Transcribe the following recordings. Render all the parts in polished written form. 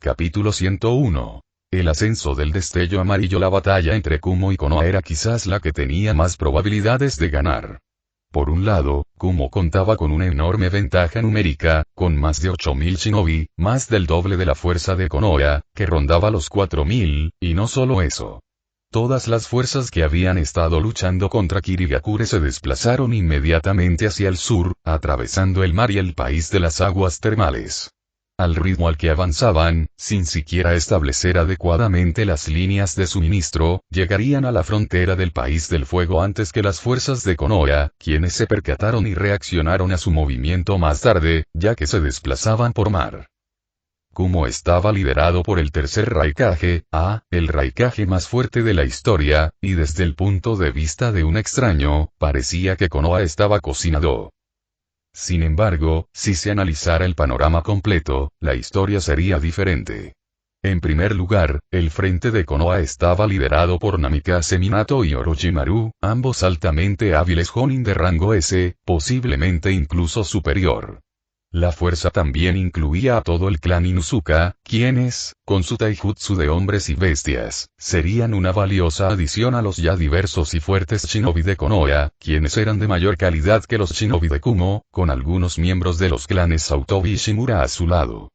Capítulo 101. El ascenso del destello amarillo. La batalla entre Kumo y Konoha era quizás la que tenía más probabilidades de ganar. Por un lado, Kumo contaba con una enorme ventaja numérica, con más de 8000 shinobi, más del doble de la fuerza de Konoha, que rondaba los 4000, y no solo eso. Todas las fuerzas que habían estado luchando contra Kirigakure se desplazaron inmediatamente hacia el sur, atravesando el mar y el país de las aguas termales. Al ritmo al que avanzaban, sin siquiera establecer adecuadamente las líneas de suministro, llegarían a la frontera del país del fuego antes que las fuerzas de Konoha, quienes se percataron y reaccionaron a su movimiento más tarde, ya que se desplazaban por mar. Kumo estaba liderado por el tercer Raikage, el Raikage más fuerte de la historia, y desde el punto de vista de un extraño, parecía que Konoha estaba cocinado. Sin embargo, si se analizara el panorama completo, la historia sería diferente. En primer lugar, el frente de Konoha estaba liderado por Namikaze Minato y Orochimaru, ambos altamente hábiles Jonin de rango S, posiblemente incluso superior. La fuerza también incluía a todo el clan Inuzuka, quienes, con su taijutsu de hombres y bestias, serían una valiosa adición a los ya diversos y fuertes shinobi de Konoha, quienes eran de mayor calidad que los shinobi de Kumo, con algunos miembros de los clanes Saotō y Shimura a su lado.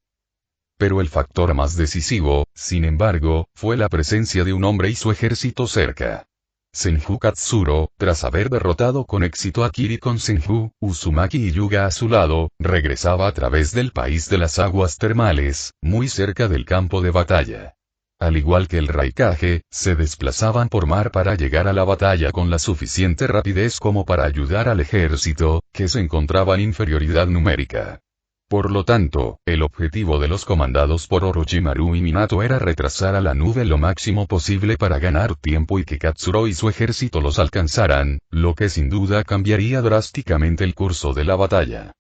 Pero el factor más decisivo, sin embargo, fue la presencia de un hombre y su ejército cerca. Senju Katsuro, tras haber derrotado con éxito a Kiri con Senju, Uzumaki y Yuga a su lado, regresaba a través del país de las aguas termales, muy cerca del campo de batalla. Al igual que el Raikage, se desplazaban por mar para llegar a la batalla con la suficiente rapidez como para ayudar al ejército, que se encontraba en inferioridad numérica. Por lo tanto, el objetivo de los comandados por Orochimaru y Minato era retrasar a la nube lo máximo posible para ganar tiempo y que Katsuro y su ejército los alcanzaran, lo que sin duda cambiaría drásticamente el curso de la batalla.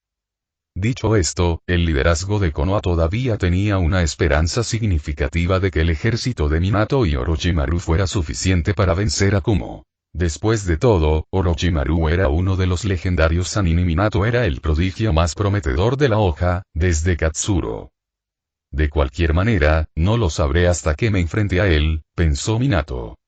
Dicho esto, el liderazgo de Konoha todavía tenía una esperanza significativa de que el ejército de Minato y Orochimaru fuera suficiente para vencer a Kumo. Después de todo, Orochimaru era uno de los legendarios Sannin y Minato era el prodigio más prometedor de la hoja, desde Katsuro. De cualquier manera, no lo sabré hasta que me enfrente a él, pensó Minato.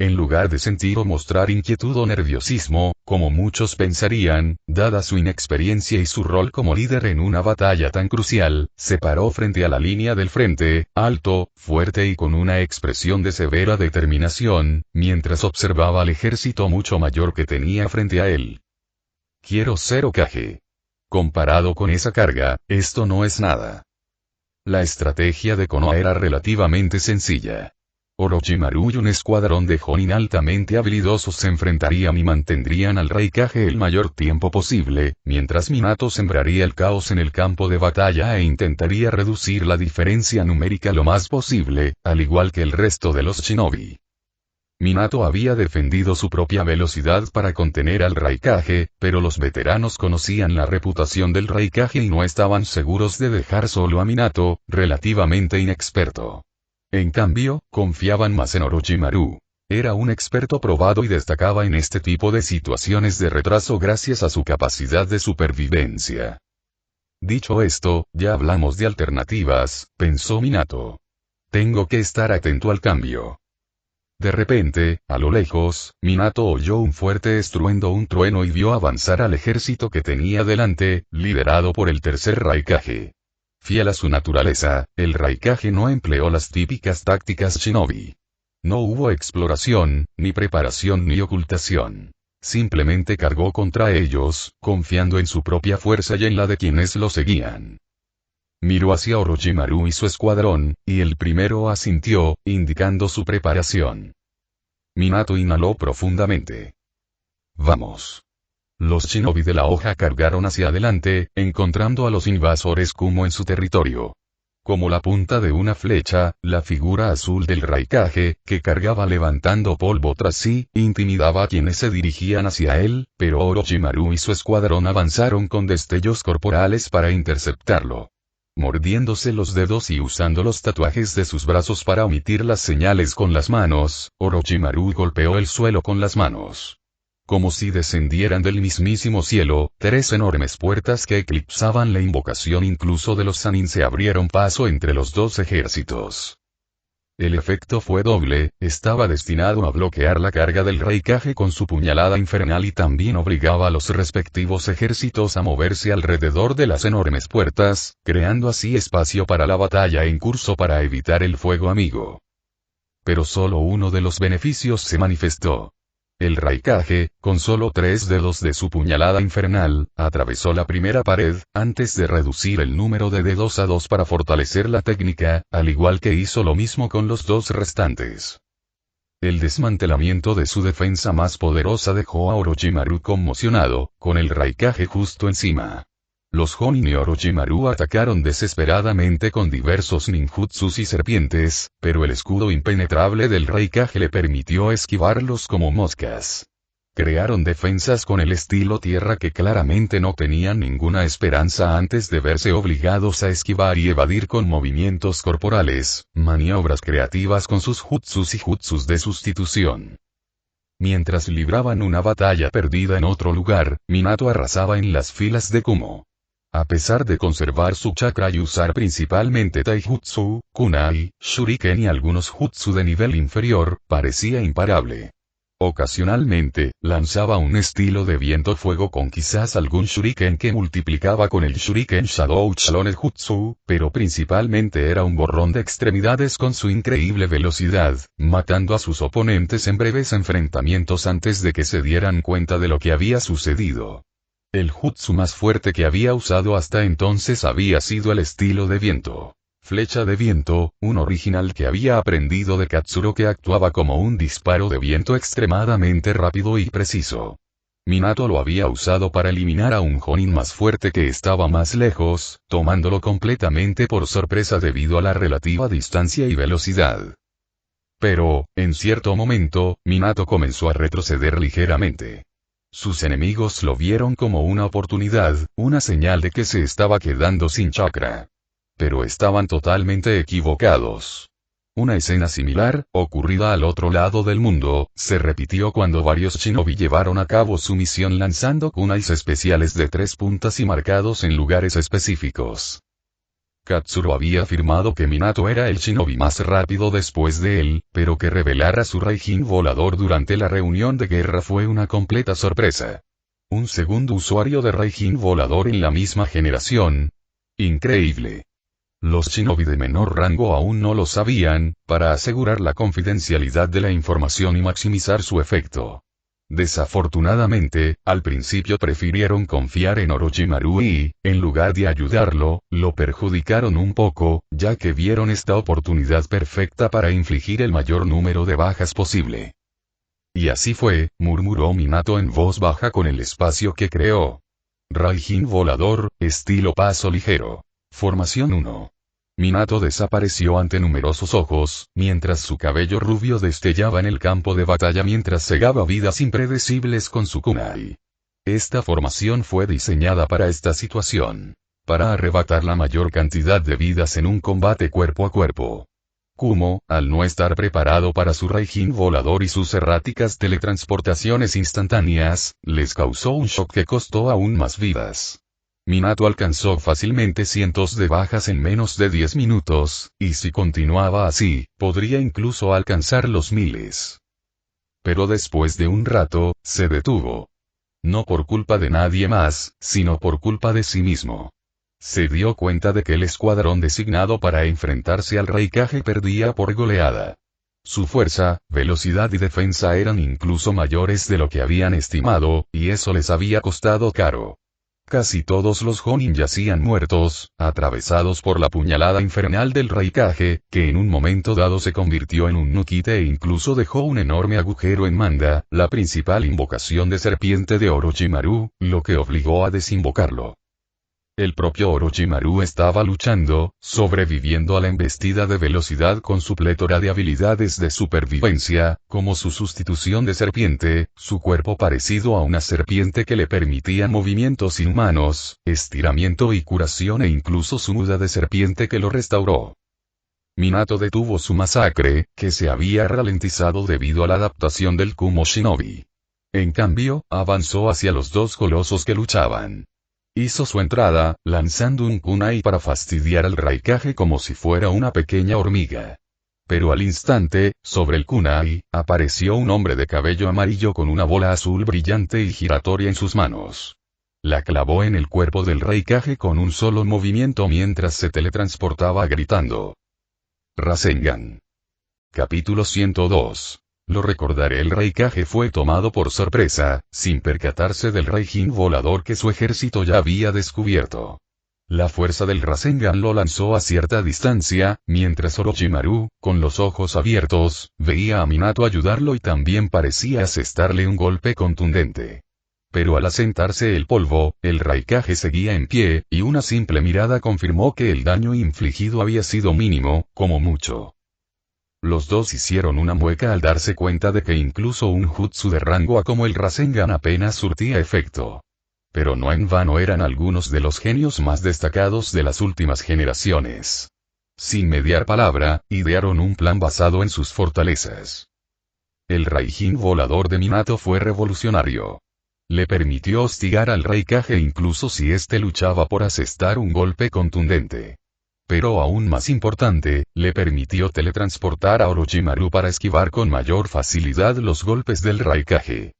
En lugar de sentir o mostrar inquietud o nerviosismo, como muchos pensarían, dada su inexperiencia y su rol como líder en una batalla tan crucial, se paró frente a la línea del frente, alto, fuerte y con una expresión de severa determinación, mientras observaba al ejército mucho mayor que tenía frente a él. Quiero ser Hokage. Comparado con esa carga, esto no es nada. La estrategia de Konoha era relativamente sencilla. Orochimaru y un escuadrón de Jonin altamente habilidosos se enfrentarían y mantendrían al Raikage el mayor tiempo posible, mientras Minato sembraría el caos en el campo de batalla e intentaría reducir la diferencia numérica lo más posible, al igual que el resto de los shinobi. Minato había defendido su propia velocidad para contener al Raikage, pero los veteranos conocían la reputación del Raikage y no estaban seguros de dejar solo a Minato, relativamente inexperto. En cambio, confiaban más en Orochimaru. Era un experto probado y destacaba en este tipo de situaciones de retraso gracias a su capacidad de supervivencia. Dicho esto, ya hablamos de alternativas, pensó Minato. Tengo que estar atento al cambio. De repente, a lo lejos, Minato oyó un fuerte estruendo, un trueno y vio avanzar al ejército que tenía delante, liderado por el tercer Raikage. Fiel a su naturaleza, el Raikage no empleó las típicas tácticas shinobi. No hubo exploración, ni preparación ni ocultación. Simplemente cargó contra ellos, confiando en su propia fuerza y en la de quienes lo seguían. Miró hacia Orochimaru y su escuadrón, y el primero asintió, indicando su preparación. Minato inhaló profundamente. Vamos. Los shinobi de la hoja cargaron hacia adelante, encontrando a los invasores Kumo en su territorio. Como la punta de una flecha, la figura azul del Raikage, que cargaba levantando polvo tras sí, intimidaba a quienes se dirigían hacia él, pero Orochimaru y su escuadrón avanzaron con destellos corporales para interceptarlo. Mordiéndose los dedos y usando los tatuajes de sus brazos para omitir las señales con las manos, Orochimaru golpeó el suelo con las manos. como si descendieran del mismísimo cielo, 3 enormes puertas que eclipsaban la invocación incluso de los Sannin se abrieron paso entre los 2 ejércitos. El efecto fue doble, estaba destinado a bloquear la carga del Raikage con su puñalada infernal y también obligaba a los respectivos ejércitos a moverse alrededor de las enormes puertas, creando así espacio para la batalla en curso para evitar el fuego amigo. Pero solo uno de los beneficios se manifestó. El Raikage, con solo 3 dedos de su puñalada infernal, atravesó la primera pared, antes de reducir el número de dedos a 2 para fortalecer la técnica, al igual que hizo lo mismo con los 2 restantes. El desmantelamiento de su defensa más poderosa dejó a Orochimaru conmocionado, con el Raikage justo encima. Los Jonin y Orochimaru atacaron desesperadamente con diversos ninjutsus y serpientes, pero el escudo impenetrable del Raikage le permitió esquivarlos como moscas. Crearon defensas con el estilo tierra que claramente no tenían ninguna esperanza antes de verse obligados a esquivar y evadir con movimientos corporales, maniobras creativas con sus jutsus y jutsus de sustitución. Mientras libraban una batalla perdida en otro lugar, Minato arrasaba en las filas de Kumo. A pesar de conservar su chakra y usar principalmente taijutsu, kunai, shuriken y algunos jutsu de nivel inferior, parecía imparable. Ocasionalmente, lanzaba un estilo de viento-fuego con quizás algún shuriken que multiplicaba con el shuriken Shadow Clone Jutsu, pero principalmente era un borrón de extremidades con su increíble velocidad, matando a sus oponentes en breves enfrentamientos antes de que se dieran cuenta de lo que había sucedido. El jutsu más fuerte que había usado hasta entonces había sido el estilo de viento. Flecha de viento, un original que había aprendido de Katsuro que actuaba como un disparo de viento extremadamente rápido y preciso. Minato lo había usado para eliminar a un Jonin más fuerte que estaba más lejos, tomándolo completamente por sorpresa debido a la relativa distancia y velocidad. Pero, en cierto momento, Minato comenzó a retroceder ligeramente. Sus enemigos lo vieron como una oportunidad, una señal de que se estaba quedando sin chakra. Pero estaban totalmente equivocados. Una escena similar, ocurrida al otro lado del mundo, se repitió cuando varios shinobi llevaron a cabo su misión lanzando kunais especiales de 3 puntas y marcados en lugares específicos. Katsuro había afirmado que Minato era el shinobi más rápido después de él, pero que revelara su Raijin volador durante la reunión de guerra fue una completa sorpresa. Un segundo usuario de Raijin volador en la misma generación. Increíble. Los shinobi de menor rango aún no lo sabían, para asegurar la confidencialidad de la información y maximizar su efecto. Desafortunadamente, al principio prefirieron confiar en Orochimaru y, en lugar de ayudarlo, lo perjudicaron un poco, ya que vieron esta oportunidad perfecta para infligir el mayor número de bajas posible. Y así fue, murmuró Minato en voz baja con el espacio que creó. Raijin volador, estilo paso ligero. Formación 1. Minato desapareció ante numerosos ojos, mientras su cabello rubio destellaba en el campo de batalla mientras cegaba vidas impredecibles con su kunai. Esta formación fue diseñada para esta situación. Para arrebatar la mayor cantidad de vidas en un combate cuerpo a cuerpo. Kumo, al no estar preparado para su Raijin volador y sus erráticas teletransportaciones instantáneas, les causó un shock que costó aún más vidas. Minato alcanzó fácilmente cientos de bajas en menos de 10 minutos, y si continuaba así, podría incluso alcanzar los miles. Pero después de un rato, se detuvo. No por culpa de nadie más, sino por culpa de sí mismo. Se dio cuenta de que el escuadrón designado para enfrentarse al Raikage perdía por goleada. Su fuerza, velocidad y defensa eran incluso mayores de lo que habían estimado, y eso les había costado caro. Casi todos los Jonin yacían muertos, atravesados por la puñalada infernal del Raikage, que en un momento dado se convirtió en un Nukite e incluso dejó un enorme agujero en Manda, la principal invocación de serpiente de Orochimaru, lo que obligó a desinvocarlo. El propio Orochimaru estaba luchando, sobreviviendo a la embestida de velocidad con su plétora de habilidades de supervivencia, como su sustitución de serpiente, su cuerpo parecido a una serpiente que le permitía movimientos inhumanos, estiramiento y curación e incluso su muda de serpiente que lo restauró. Minato detuvo su masacre, que se había ralentizado debido a la adaptación del Kumo Shinobi. En cambio, avanzó hacia los dos colosos que luchaban. Hizo su entrada, lanzando un kunai para fastidiar al Raikage como si fuera una pequeña hormiga. Pero al instante, sobre el kunai, apareció un hombre de cabello amarillo con una bola azul brillante y giratoria en sus manos. La clavó en el cuerpo del Raikage con un solo movimiento mientras se teletransportaba gritando. Rasengan. Capítulo 102. Lo recordaré. El Raikage fue tomado por sorpresa, sin percatarse del Raijin volador que su ejército ya había descubierto. La fuerza del Rasengan lo lanzó a cierta distancia, mientras Orochimaru, con los ojos abiertos, veía a Minato ayudarlo y también parecía asestarle un golpe contundente. Pero al asentarse el polvo, el Raikage seguía en pie, y una simple mirada confirmó que el daño infligido había sido mínimo, como mucho. Los dos hicieron una mueca al darse cuenta de que incluso un jutsu de rango A como el Rasengan apenas surtía efecto. Pero no en vano eran algunos de los genios más destacados de las últimas generaciones. Sin mediar palabra, idearon un plan basado en sus fortalezas. El Raijin volador de Minato fue revolucionario. Le permitió hostigar al Raikage incluso si éste luchaba por asestar un golpe contundente. Pero aún más importante, le permitió teletransportar a Orochimaru para esquivar con mayor facilidad los golpes del Raikage.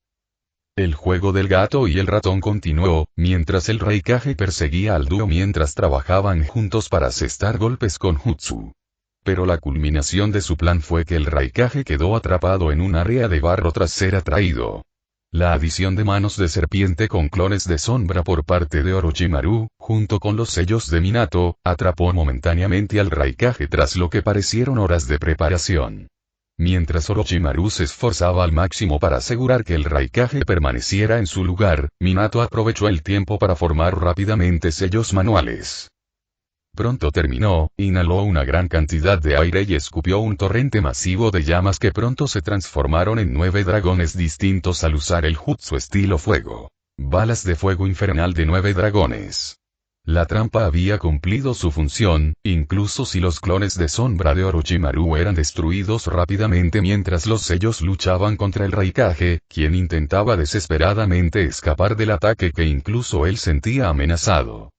El juego del gato y el ratón continuó, mientras el Raikage perseguía al dúo mientras trabajaban juntos para asestar golpes con jutsu. Pero la culminación de su plan fue que el Raikage quedó atrapado en un área de barro tras ser atraído. La adición de manos de serpiente con clones de sombra por parte de Orochimaru, junto con los sellos de Minato, atrapó momentáneamente al Raikage tras lo que parecieron horas de preparación. Mientras Orochimaru se esforzaba al máximo para asegurar que el Raikage permaneciera en su lugar, Minato aprovechó el tiempo para formar rápidamente sellos manuales. Pronto terminó, inhaló una gran cantidad de aire y escupió un torrente masivo de llamas que pronto se transformaron en 9 dragones distintos al usar el jutsu estilo fuego. Balas de fuego infernal de 9 dragones. La trampa había cumplido su función, incluso si los clones de sombra de Orochimaru eran destruidos rápidamente mientras los sellos luchaban contra el Raikage, quien intentaba desesperadamente escapar del ataque que incluso él sentía amenazado.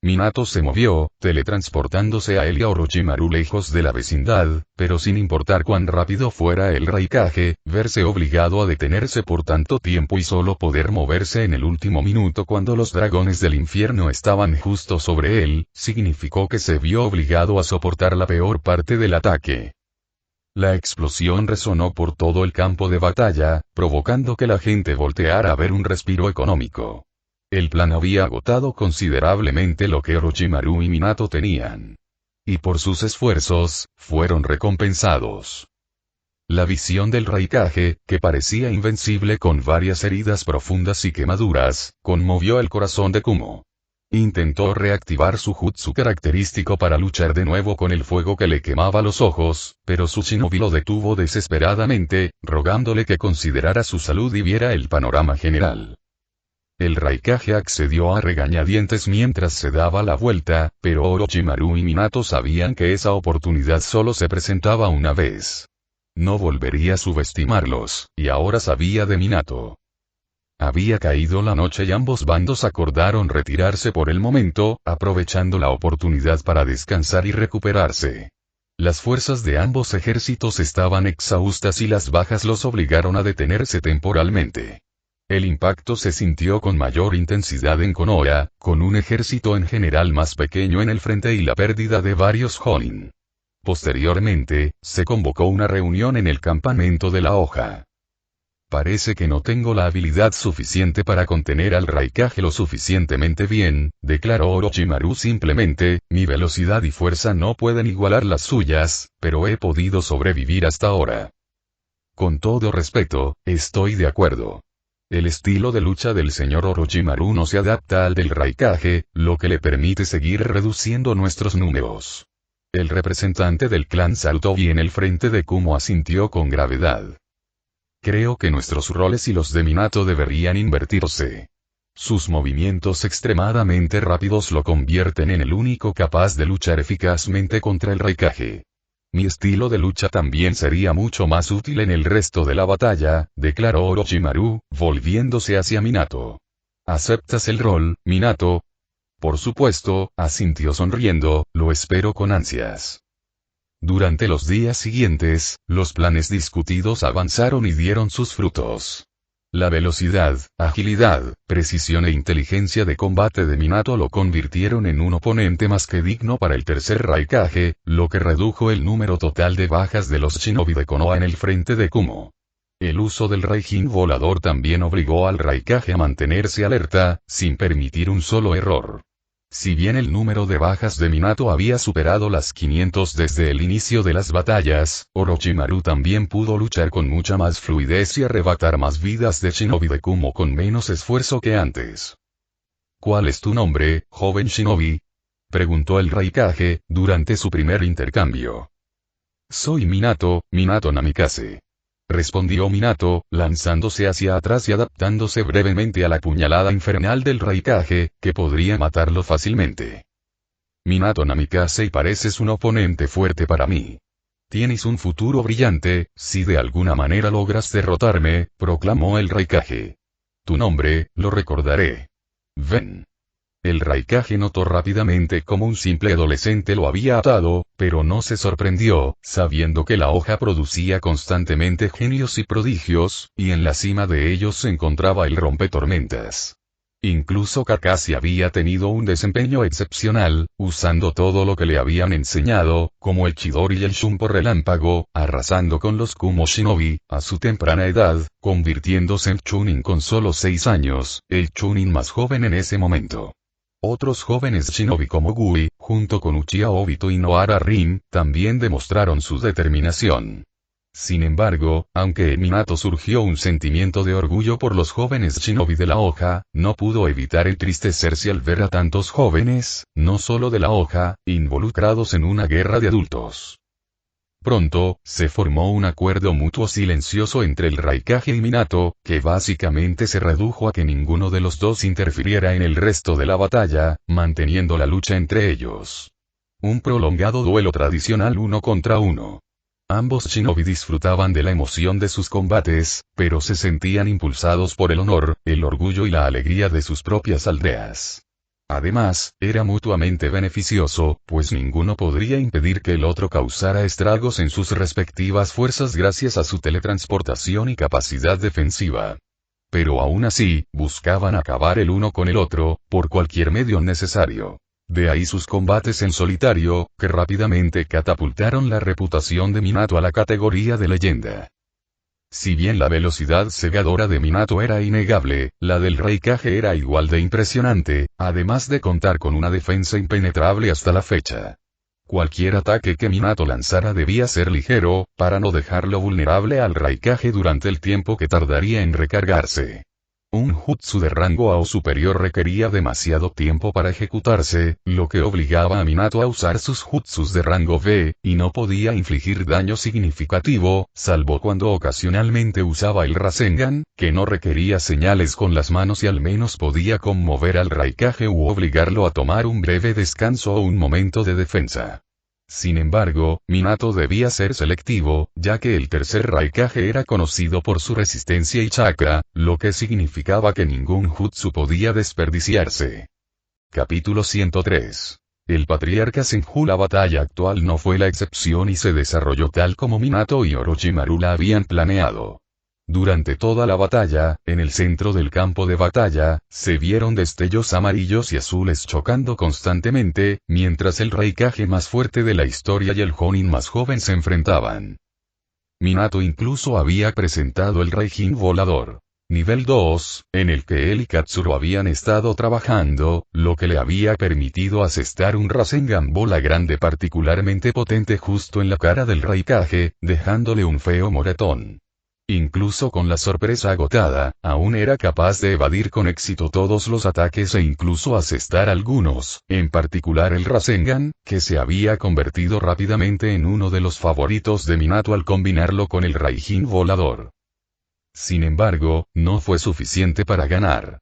Minato se movió, teletransportándose a él y a Orochimaru lejos de la vecindad, pero sin importar cuán rápido fuera el Raikage, verse obligado a detenerse por tanto tiempo y solo poder moverse en el último minuto cuando los dragones del infierno estaban justo sobre él, significó que se vio obligado a soportar la peor parte del ataque. La explosión resonó por todo el campo de batalla, provocando que la gente volteara a ver un respiro económico. El plan había agotado considerablemente lo que Orochimaru y Minato tenían. Y por sus esfuerzos, fueron recompensados. La visión del Raikage, que parecía invencible con varias heridas profundas y quemaduras, conmovió el corazón de Kumo. Intentó reactivar su jutsu característico para luchar de nuevo con el fuego que le quemaba los ojos, pero su shinobi lo detuvo desesperadamente, rogándole que considerara su salud y viera el panorama general. El Raikage accedió a regañadientes mientras se daba la vuelta, pero Orochimaru y Minato sabían que esa oportunidad solo se presentaba una vez. No volvería a subestimarlos, y ahora sabía de Minato. Había caído la noche y ambos bandos acordaron retirarse por el momento, aprovechando la oportunidad para descansar y recuperarse. Las fuerzas de ambos ejércitos estaban exhaustas y las bajas los obligaron a detenerse temporalmente. El impacto se sintió con mayor intensidad en Konoha, con un ejército en general más pequeño en el frente y la pérdida de varios Jonin. Posteriormente, se convocó una reunión en el campamento de la hoja. Parece que no tengo la habilidad suficiente para contener al Raikage lo suficientemente bien, declaró Orochimaru simplemente, mi velocidad y fuerza no pueden igualar las suyas, pero he podido sobrevivir hasta ahora. Con todo respeto, estoy de acuerdo. El estilo de lucha del señor Orochimaru no se adapta al del Raikage, lo que le permite seguir reduciendo nuestros números. El representante del clan Sarutobi en el frente de Kumo asintió con gravedad. Creo que nuestros roles y los de Minato deberían invertirse. Sus movimientos extremadamente rápidos lo convierten en el único capaz de luchar eficazmente contra el Raikage. Mi estilo de lucha también sería mucho más útil en el resto de la batalla, declaró Orochimaru, volviéndose hacia Minato. ¿Aceptas el rol, Minato? Por supuesto, asintió sonriendo, lo espero con ansias. Durante los días siguientes, los planes discutidos avanzaron y dieron sus frutos. La velocidad, agilidad, precisión e inteligencia de combate de Minato lo convirtieron en un oponente más que digno para el tercer Raikage, lo que redujo el número total de bajas de los shinobi de Konoha en el frente de Kumo. El uso del Raijin volador también obligó al Raikage a mantenerse alerta, sin permitir un solo error. Si bien el número de bajas de Minato había superado las 500 desde el inicio de las batallas, Orochimaru también pudo luchar con mucha más fluidez y arrebatar más vidas de shinobi de Kumo con menos esfuerzo que antes. ¿Cuál es tu nombre, joven shinobi?, preguntó el Raikage, durante su primer intercambio. Soy Minato, Minato Namikaze, respondió Minato, lanzándose hacia atrás y adaptándose brevemente a la puñalada infernal del Raikage, que podría matarlo fácilmente. Minato Namikaze, y pareces un oponente fuerte para mí. Tienes un futuro brillante, si de alguna manera logras derrotarme, proclamó el Raikage. Tu nombre, lo recordaré. Ven. El Raikage notó rápidamente cómo un simple adolescente lo había atado, pero no se sorprendió, sabiendo que la hoja producía constantemente genios y prodigios, y en la cima de ellos se encontraba el rompetormentas. Incluso Kakashi había tenido un desempeño excepcional, usando todo lo que le habían enseñado, como el Chidori y el Shunpo relámpago, arrasando con los Kumo Shinobi, a su temprana edad, convirtiéndose en Chunin con solo 6 años, el Chunin más joven en ese momento. Otros jóvenes shinobi como Gui, junto con Uchiha Obito y Nohara Rin, también demostraron su determinación. Sin embargo, aunque en Minato surgió un sentimiento de orgullo por los jóvenes shinobi de la hoja, no pudo evitar entristecerse al ver a tantos jóvenes, no solo de la hoja, involucrados en una guerra de adultos. Pronto, se formó un acuerdo mutuo silencioso entre el Raikage y Minato, que básicamente se redujo a que ninguno de los dos interfiriera en el resto de la batalla, manteniendo la lucha entre ellos. Un prolongado duelo tradicional 1 contra 1. Ambos shinobi disfrutaban de la emoción de sus combates, pero se sentían impulsados por el honor, el orgullo y la alegría de sus propias aldeas. Además, era mutuamente beneficioso, pues ninguno podría impedir que el otro causara estragos en sus respectivas fuerzas gracias a su teletransportación y capacidad defensiva. Pero aún así, buscaban acabar el uno con el otro, por cualquier medio necesario. De ahí sus combates en solitario, que rápidamente catapultaron la reputación de Minato a la categoría de leyenda. Si bien la velocidad cegadora de Minato era innegable, la del Raikage era igual de impresionante, además de contar con una defensa impenetrable hasta la fecha. Cualquier ataque que Minato lanzara debía ser ligero, para no dejarlo vulnerable al Raikage durante el tiempo que tardaría en recargarse. Un jutsu de rango A o superior requería demasiado tiempo para ejecutarse, lo que obligaba a Minato a usar sus jutsus de rango B, y no podía infligir daño significativo, salvo cuando ocasionalmente usaba el Rasengan, que no requería señales con las manos y al menos podía conmover al Raikage u obligarlo a tomar un breve descanso o un momento de defensa. Sin embargo, Minato debía ser selectivo, ya que el tercer Raikage era conocido por su resistencia y chakra, lo que significaba que ningún jutsu podía desperdiciarse. Capítulo 103. El patriarca Senju. La batalla actual no fue la excepción y se desarrolló tal como Minato y Orochimaru la habían planeado. Durante toda la batalla, en el centro del campo de batalla, se vieron destellos amarillos y azules chocando constantemente, mientras el Raikage más fuerte de la historia y el Jonin más joven se enfrentaban. Minato incluso había presentado el Raijin volador. Nivel 2, en el que él y Katsuro habían estado trabajando, lo que le había permitido asestar un Rasengan bola grande particularmente potente justo en la cara del Raikage, dejándole un feo moretón. Incluso con la sorpresa agotada, aún era capaz de evadir con éxito todos los ataques e incluso asestar algunos, en particular el Rasengan, que se había convertido rápidamente en uno de los favoritos de Minato al combinarlo con el Raijin volador. Sin embargo, no fue suficiente para ganar.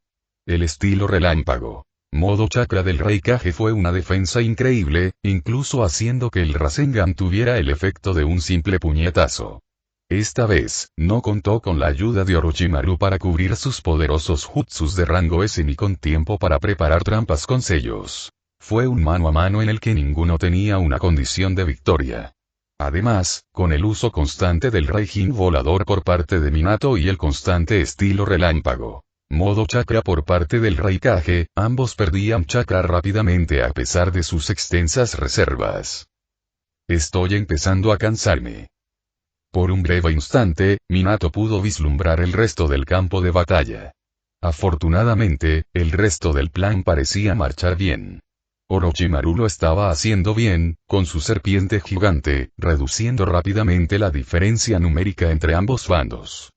El estilo relámpago. Modo chakra del Raikage fue una defensa increíble, incluso haciendo que el Rasengan tuviera el efecto de un simple puñetazo. Esta vez, no contó con la ayuda de Orochimaru para cubrir sus poderosos jutsus de rango S ni con tiempo para preparar trampas con sellos. Fue un mano a mano en el que ninguno tenía una condición de victoria. Además, con el uso constante del Raijin volador por parte de Minato y el constante estilo relámpago. Modo chakra por parte del Raikage, ambos perdían chakra rápidamente a pesar de sus extensas reservas. Estoy empezando a cansarme. Por un breve instante, Minato pudo vislumbrar el resto del campo de batalla. Afortunadamente, el resto del plan parecía marchar bien. Orochimaru lo estaba haciendo bien, con su serpiente gigante, reduciendo rápidamente la diferencia numérica entre ambos bandos.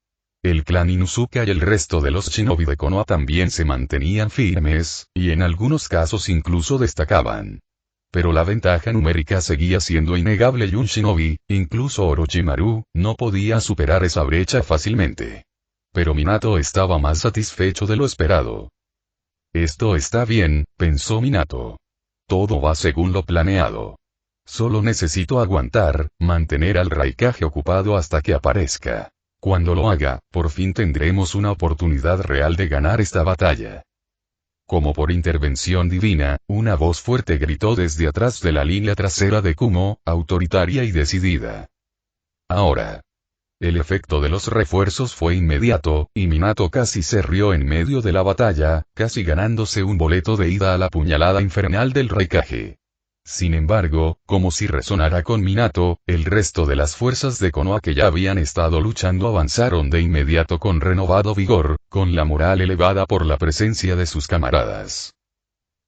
El clan Inuzuka y el resto de los shinobi de Konoha también se mantenían firmes, y en algunos casos incluso destacaban. Pero la ventaja numérica seguía siendo innegable y un shinobi, incluso Orochimaru, no podía superar esa brecha fácilmente. Pero Minato estaba más satisfecho de lo esperado. Esto está bien, pensó Minato. Todo va según lo planeado. Solo necesito aguantar, mantener al Raikage ocupado hasta que aparezca. Cuando lo haga, por fin tendremos una oportunidad real de ganar esta batalla. Como por intervención divina, una voz fuerte gritó desde atrás de la línea trasera de Kumo, autoritaria y decidida. Ahora. El efecto de los refuerzos fue inmediato, y Minato casi se rió en medio de la batalla, casi ganándose un boleto de ida a la puñalada infernal del Raikage. Sin embargo, como si resonara con Minato, el resto de las fuerzas de Konoha que ya habían estado luchando avanzaron de inmediato con renovado vigor, con la moral elevada por la presencia de sus camaradas.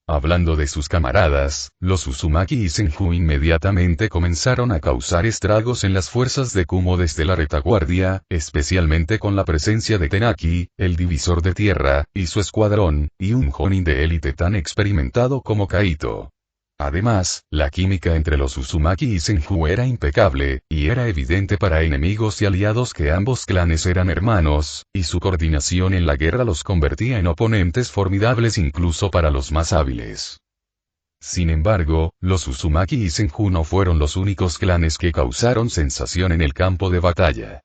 Hablando de sus camaradas, los Uzumaki y Senju inmediatamente comenzaron a causar estragos en las fuerzas de Kumo desde la retaguardia, especialmente con la presencia de Tenaki, el divisor de tierra, y su escuadrón, y un Jonin de élite tan experimentado como Kaito. Además, la química entre los Uzumaki y Senju era impecable, y era evidente para enemigos y aliados que ambos clanes eran hermanos, y su coordinación en la guerra los convertía en oponentes formidables incluso para los más hábiles. Sin embargo, los Uzumaki y Senju no fueron los únicos clanes que causaron sensación en el campo de batalla.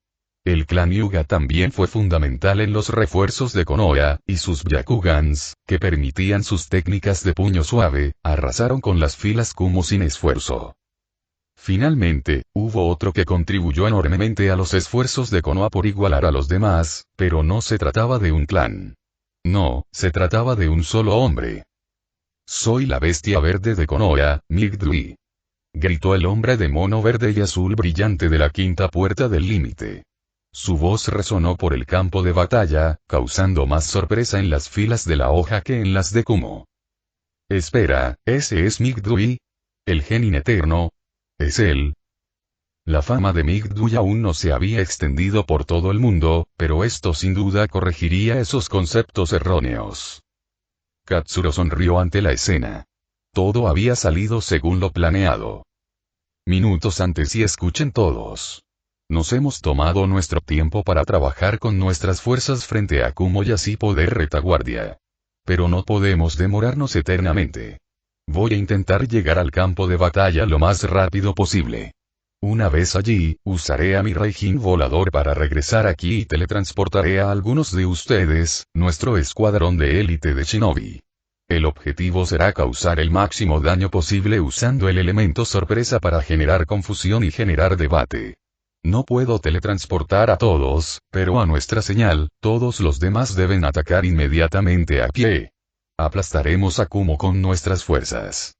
El clan Hyuga también fue fundamental en los refuerzos de Konoha, y sus Byakugans, que permitían sus técnicas de puño suave, arrasaron con las filas Kumo sin esfuerzo. Finalmente, hubo otro que contribuyó enormemente a los esfuerzos de Konoha por igualar a los demás, pero no se trataba de un clan. No, se trataba de un solo hombre. Soy la bestia verde de Konoha, Migdui. Gritó el hombre de mono verde y azul brillante de la quinta puerta del límite. Su voz resonó por el campo de batalla, causando más sorpresa en las filas de la hoja que en las de Kumo. Espera, ¿ese es Migdui? ¿El genin eterno? ¿Es él? La fama de Migdui aún no se había extendido por todo el mundo, pero esto sin duda corregiría esos conceptos erróneos. Katsuro sonrió ante la escena. Todo había salido según lo planeado. Minutos antes y escuchen todos. Nos hemos tomado nuestro tiempo para trabajar con nuestras fuerzas frente a Kumo y así poder retaguardia. Pero no podemos demorarnos eternamente. Voy a intentar llegar al campo de batalla lo más rápido posible. Una vez allí, usaré a mi Raijin volador para regresar aquí y teletransportaré a algunos de ustedes, nuestro escuadrón de élite de Shinobi. El objetivo será causar el máximo daño posible usando el elemento sorpresa para generar confusión y generar debate. No puedo teletransportar a todos, pero a nuestra señal, todos los demás deben atacar inmediatamente a pie. Aplastaremos a Kumo con nuestras fuerzas.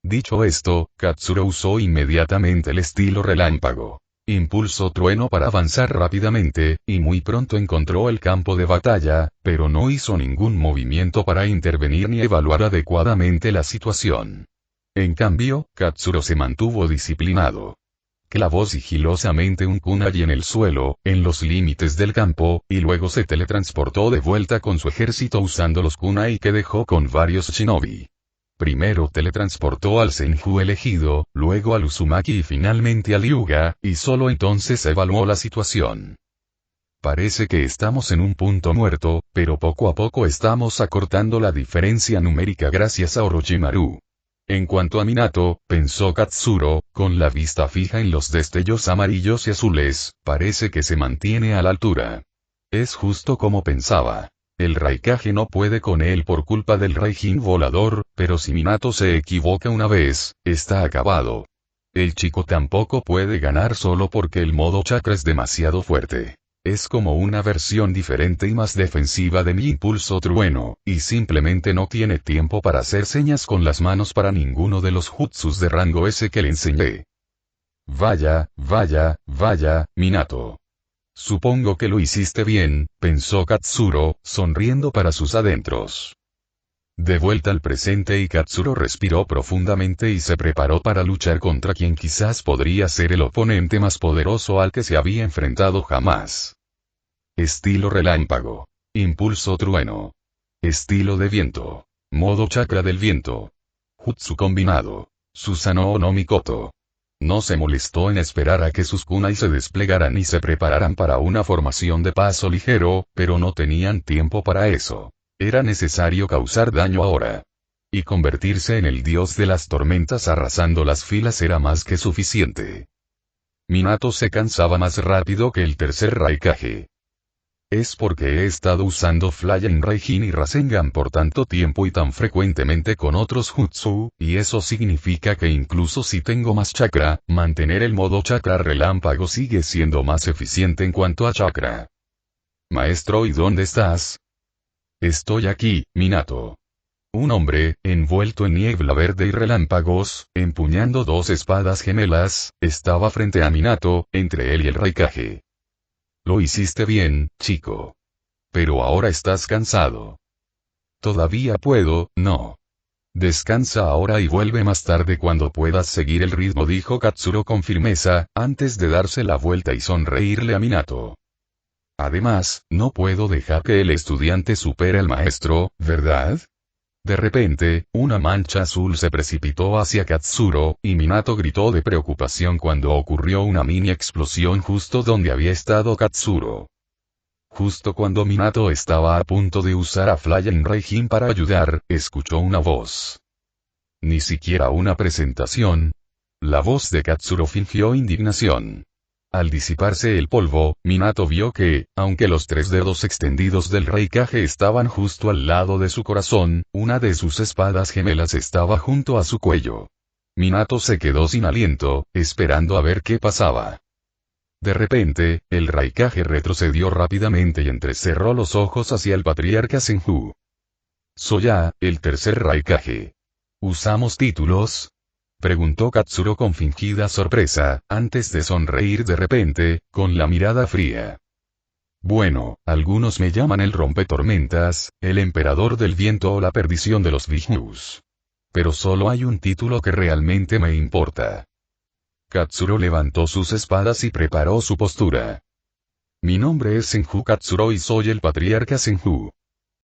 Dicho esto, Katsuro usó inmediatamente el estilo relámpago. Impulso trueno para avanzar rápidamente, y muy pronto encontró el campo de batalla, pero no hizo ningún movimiento para intervenir ni evaluar adecuadamente la situación. En cambio, Katsuro se mantuvo disciplinado. Clavó sigilosamente un kunai en el suelo, en los límites del campo, y luego se teletransportó de vuelta con su ejército usando los kunai que dejó con varios shinobi. Primero teletransportó al Senju elegido, luego al Uzumaki y finalmente al Hyuga, y solo entonces evaluó la situación. Parece que estamos en un punto muerto, pero poco a poco estamos acortando la diferencia numérica gracias a Orochimaru. En cuanto a Minato, pensó Katsuro, con la vista fija en los destellos amarillos y azules, parece que se mantiene a la altura. Es justo como pensaba. El Raikage no puede con él por culpa del Raijin volador, pero si Minato se equivoca una vez, está acabado. El chico tampoco puede ganar solo porque el modo chakra es demasiado fuerte. Es como una versión diferente y más defensiva de mi impulso trueno, y simplemente no tiene tiempo para hacer señas con las manos para ninguno de los jutsus de rango S que le enseñé. Vaya, Minato. Supongo que lo hiciste bien, pensó Katsuro, sonriendo para sus adentros. De vuelta al presente y Katsuro respiró profundamente y se preparó para luchar contra quien quizás podría ser el oponente más poderoso al que se había enfrentado jamás. Estilo relámpago. Impulso trueno. Estilo de viento. Modo chakra del viento. Jutsu combinado. Susanoo no Mikoto. No se molestó en esperar a que sus kunai se desplegaran y se prepararan para una formación de paso ligero, pero no tenían tiempo para eso. Era necesario causar daño ahora. Y convertirse en el dios de las tormentas arrasando las filas era más que suficiente. Minato se cansaba más rápido que el tercer Raikage. Es porque he estado usando Flying Raijin y Rasengan por tanto tiempo y tan frecuentemente con otros jutsu, y eso significa que incluso si tengo más chakra, mantener el modo chakra relámpago sigue siendo más eficiente en cuanto a chakra. Maestro, ¿y dónde estás? Estoy aquí, Minato. Un hombre, envuelto en niebla verde y relámpagos, empuñando dos espadas gemelas, estaba frente a Minato, entre él y el Raikage. Lo hiciste bien, chico. Pero ahora estás cansado. Todavía puedo, no. Descansa ahora y vuelve más tarde cuando puedas seguir el ritmo, dijo Katsuro con firmeza, antes de darse la vuelta y sonreírle a Minato. Además, no puedo dejar que el estudiante supere al maestro, ¿verdad? De repente, una mancha azul se precipitó hacia Katsuro, y Minato gritó de preocupación cuando ocurrió una mini explosión justo donde había estado Katsuro. Justo cuando Minato estaba a punto de usar a Flying Raijin para ayudar, escuchó una voz. Ni siquiera una presentación. La voz de Katsuro fingió indignación. Al disiparse el polvo, Minato vio que, aunque los tres dedos extendidos del Raikage estaban justo al lado de su corazón, una de sus espadas gemelas estaba junto a su cuello. Minato se quedó sin aliento, esperando a ver qué pasaba. De repente, el Raikage retrocedió rápidamente y entrecerró los ojos hacia el patriarca Senju. Soy ya, el tercer Raikage. ¿Usamos títulos? Preguntó Katsuro con fingida sorpresa, antes de sonreír de repente, con la mirada fría. Bueno, algunos me llaman el rompetormentas, el emperador del viento o la perdición de los Vishnu. Pero solo hay un título que realmente me importa. Katsuro levantó sus espadas y preparó su postura. Mi nombre es Senju Katsuro y soy el patriarca Senju.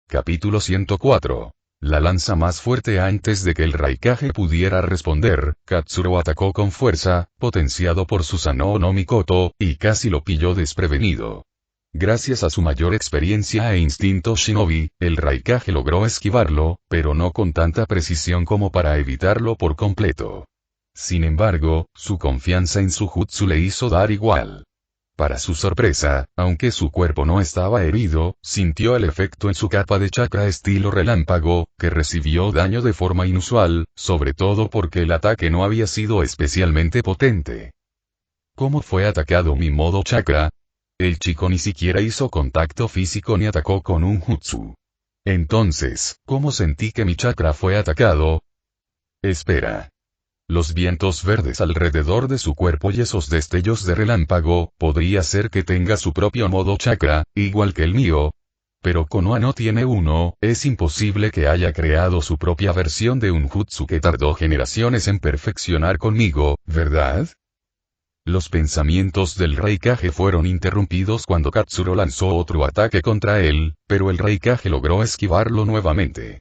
Capítulo 104. La lanza más fuerte. Antes de que el Raikage pudiera responder, Katsuro atacó con fuerza, potenciado por Susanoo no Mikoto, y casi lo pilló desprevenido. Gracias a su mayor experiencia e instinto shinobi, el Raikage logró esquivarlo, pero no con tanta precisión como para evitarlo por completo. Sin embargo, su confianza en su jutsu le hizo dar igual. Para su sorpresa, aunque su cuerpo no estaba herido, sintió el efecto en su capa de chakra estilo relámpago, que recibió daño de forma inusual, sobre todo porque el ataque no había sido especialmente potente. ¿Cómo fue atacado mi modo chakra? El chico ni siquiera hizo contacto físico ni atacó con un jutsu. Entonces, ¿cómo sentí que mi chakra fue atacado? Espera. Los vientos verdes alrededor de su cuerpo y esos destellos de relámpago, podría ser que tenga su propio modo chakra, igual que el mío. Pero Konoha no tiene uno, es imposible que haya creado su propia versión de un jutsu que tardó generaciones en perfeccionar conmigo, ¿verdad? Los pensamientos del Raikage fueron interrumpidos cuando Katsuro lanzó otro ataque contra él, pero el Raikage logró esquivarlo nuevamente.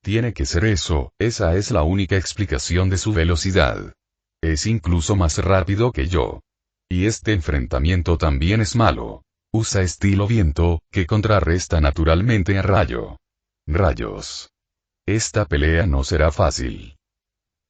Tiene que ser eso, esa es la única explicación de su velocidad. Es incluso más rápido que yo. Y este enfrentamiento también es malo. Usa estilo viento, que contrarresta naturalmente a rayo. Rayos. Esta pelea no será fácil.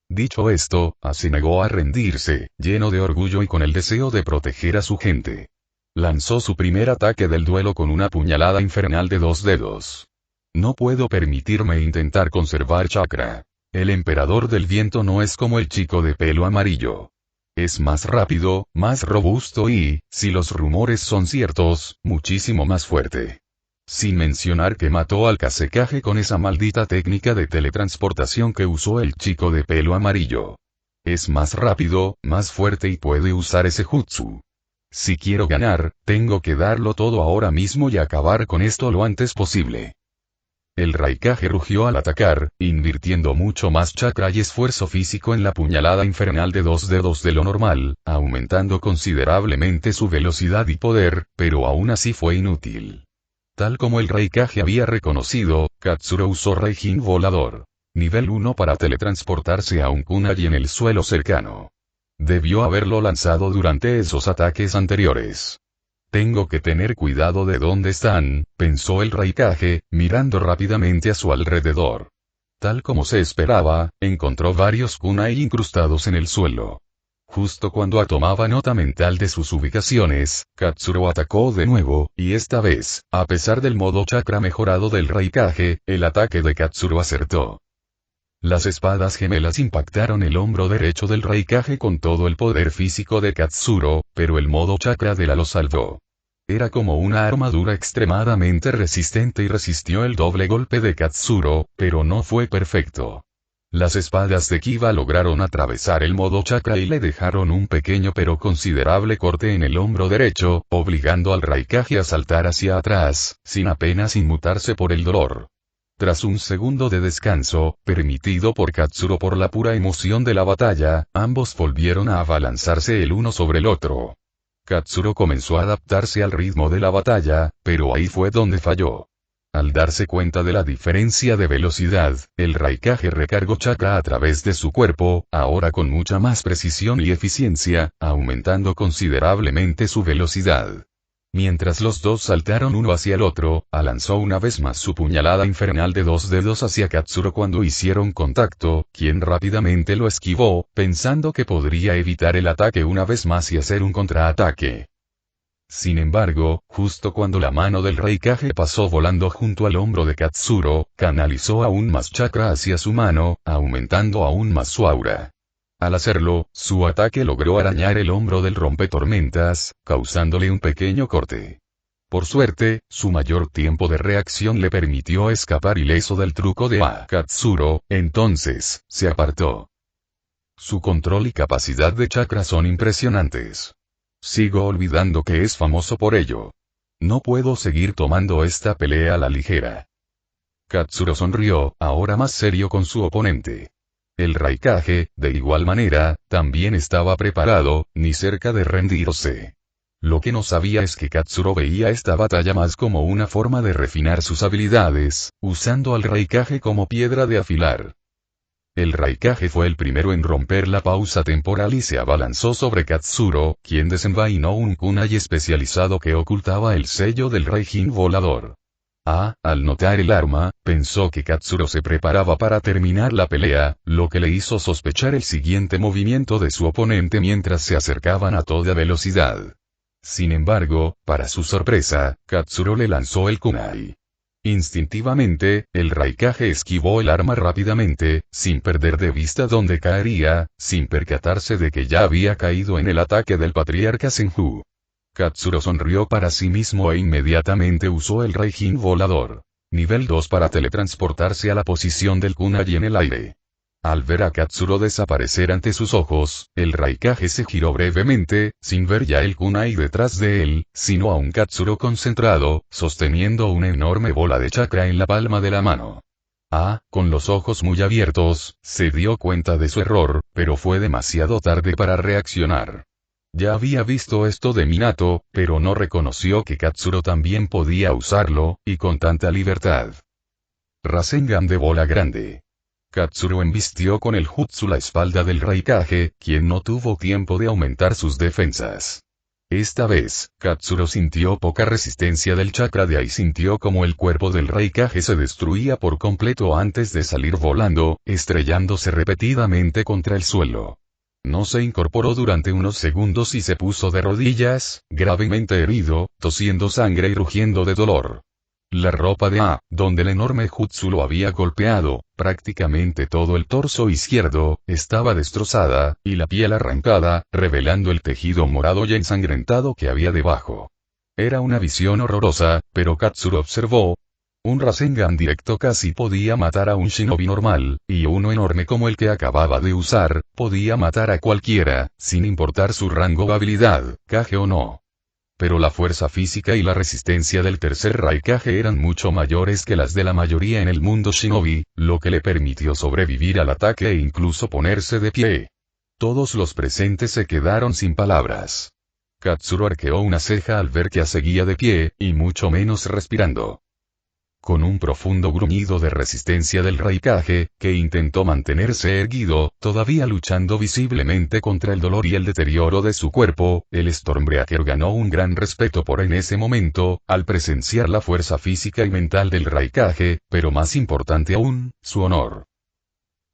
Dicho esto, se negó a rendirse, lleno de orgullo y con el deseo de proteger a su gente. Lanzó su primer ataque del duelo con una puñalada infernal de 2 dedos. No puedo permitirme intentar conservar chakra. El emperador del viento no es como el chico de pelo amarillo. Es más rápido, más robusto y, si los rumores son ciertos, muchísimo más fuerte. Sin mencionar que mató al Kazekage con esa maldita técnica de teletransportación que usó el chico de pelo amarillo. Es más rápido, más fuerte y puede usar ese jutsu. Si quiero ganar, tengo que darlo todo ahora mismo y acabar con esto lo antes posible. El Raikage rugió al atacar, invirtiendo mucho más chakra y esfuerzo físico en la puñalada infernal de 2 dedos de lo normal, aumentando considerablemente su velocidad y poder, pero aún así fue inútil. Tal como el Raikage había reconocido, Katsuro usó Raijin volador. Nivel 1 para teletransportarse a un kunai en el suelo cercano. Debió haberlo lanzado durante esos ataques anteriores. Tengo que tener cuidado de dónde están, pensó el Raikage, mirando rápidamente a su alrededor. Tal como se esperaba, encontró varios kunai incrustados en el suelo. Justo cuando tomaba nota mental de sus ubicaciones, Katsuro atacó de nuevo, y esta vez, a pesar del modo chakra mejorado del Raikage, el ataque de Katsuro acertó. Las espadas gemelas impactaron el hombro derecho del Raikage con todo el poder físico de Katsuro, pero el modo chakra de la lo salvó. Era como una armadura extremadamente resistente y resistió el doble golpe de Katsuro, pero no fue perfecto. Las espadas de Kiba lograron atravesar el modo chakra y le dejaron un pequeño pero considerable corte en el hombro derecho, obligando al Raikage a saltar hacia atrás, sin apenas inmutarse por el dolor. Tras un segundo de descanso, permitido por Katsuro por la pura emoción de la batalla, ambos volvieron a abalanzarse el uno sobre el otro. Katsuro comenzó a adaptarse al ritmo de la batalla, pero ahí fue donde falló. Al darse cuenta de la diferencia de velocidad, el Raikage recargó chakra a través de su cuerpo, ahora con mucha más precisión y eficiencia, aumentando considerablemente su velocidad. Mientras los dos saltaron uno hacia el otro, lanzó una vez más su puñalada infernal de 2 dedos hacia Katsuro cuando hicieron contacto, quien rápidamente lo esquivó, pensando que podría evitar el ataque una vez más y hacer un contraataque. Sin embargo, justo cuando la mano del Raikage pasó volando junto al hombro de Katsuro, canalizó aún más chakra hacia su mano, aumentando aún más su aura. Al hacerlo, su ataque logró arañar el hombro del rompetormentas, causándole un pequeño corte. Por suerte, su mayor tiempo de reacción le permitió escapar ileso del truco de Katsuro, entonces, se apartó. Su control y capacidad de chakra son impresionantes. Sigo olvidando que es famoso por ello. No puedo seguir tomando esta pelea a la ligera. Katsuro sonrió, ahora más serio con su oponente. El Raikage, de igual manera, también estaba preparado, ni cerca de rendirse. Lo que no sabía es que Katsuro veía esta batalla más como una forma de refinar sus habilidades, usando al Raikage como piedra de afilar. El Raikage fue el primero en romper la pausa temporal y se abalanzó sobre Katsuro, quien desenvainó un kunai especializado que ocultaba el sello del Raijin volador. Al notar el arma, pensó que Katsuro se preparaba para terminar la pelea, lo que le hizo sospechar el siguiente movimiento de su oponente mientras se acercaban a toda velocidad. Sin embargo, para su sorpresa, Katsuro le lanzó el kunai. Instintivamente, el Raikage esquivó el arma rápidamente, sin perder de vista dónde caería, sin percatarse de que ya había caído en el ataque del patriarca Senju. Katsuro sonrió para sí mismo e inmediatamente usó el Raijin volador. Nivel 2 para teletransportarse a la posición del kunai en el aire. Al ver a Katsuro desaparecer ante sus ojos, el Raikage se giró brevemente, sin ver ya el kunai detrás de él, sino a un Katsuro concentrado, sosteniendo una enorme bola de chakra en la palma de la mano. Con los ojos muy abiertos, se dio cuenta de su error, pero fue demasiado tarde para reaccionar. Ya había visto esto de Minato, pero no reconoció que Katsuro también podía usarlo, y con tanta libertad. Rasengan de bola grande. Katsuro embistió con el jutsu la espalda del Raikage, quien no tuvo tiempo de aumentar sus defensas. Esta vez, Katsuro sintió poca resistencia del chakra de Ai, sintió como el cuerpo del Raikage se destruía por completo antes de salir volando, estrellándose repetidamente contra el suelo. No se incorporó durante unos segundos y se puso de rodillas, gravemente herido, tosiendo sangre y rugiendo de dolor. La ropa de A, donde el enorme jutsu lo había golpeado, prácticamente todo el torso izquierdo, estaba destrozada, y la piel arrancada, revelando el tejido morado y ensangrentado que había debajo. Era una visión horrorosa, pero Katsuro observó. Un Rasengan directo casi podía matar a un shinobi normal, y uno enorme como el que acababa de usar, podía matar a cualquiera, sin importar su rango o habilidad, Kage o no. Pero la fuerza física y la resistencia del tercer Raikage eran mucho mayores que las de la mayoría en el mundo shinobi, lo que le permitió sobrevivir al ataque e incluso ponerse de pie. Todos los presentes se quedaron sin palabras. Katsuro arqueó una ceja al ver que seguía de pie, y mucho menos respirando. Con un profundo gruñido de resistencia del Raikage, que intentó mantenerse erguido, todavía luchando visiblemente contra el dolor y el deterioro de su cuerpo, el Stormbreaker ganó un gran respeto por en ese momento, al presenciar la fuerza física y mental del Raikage, pero más importante aún, su honor.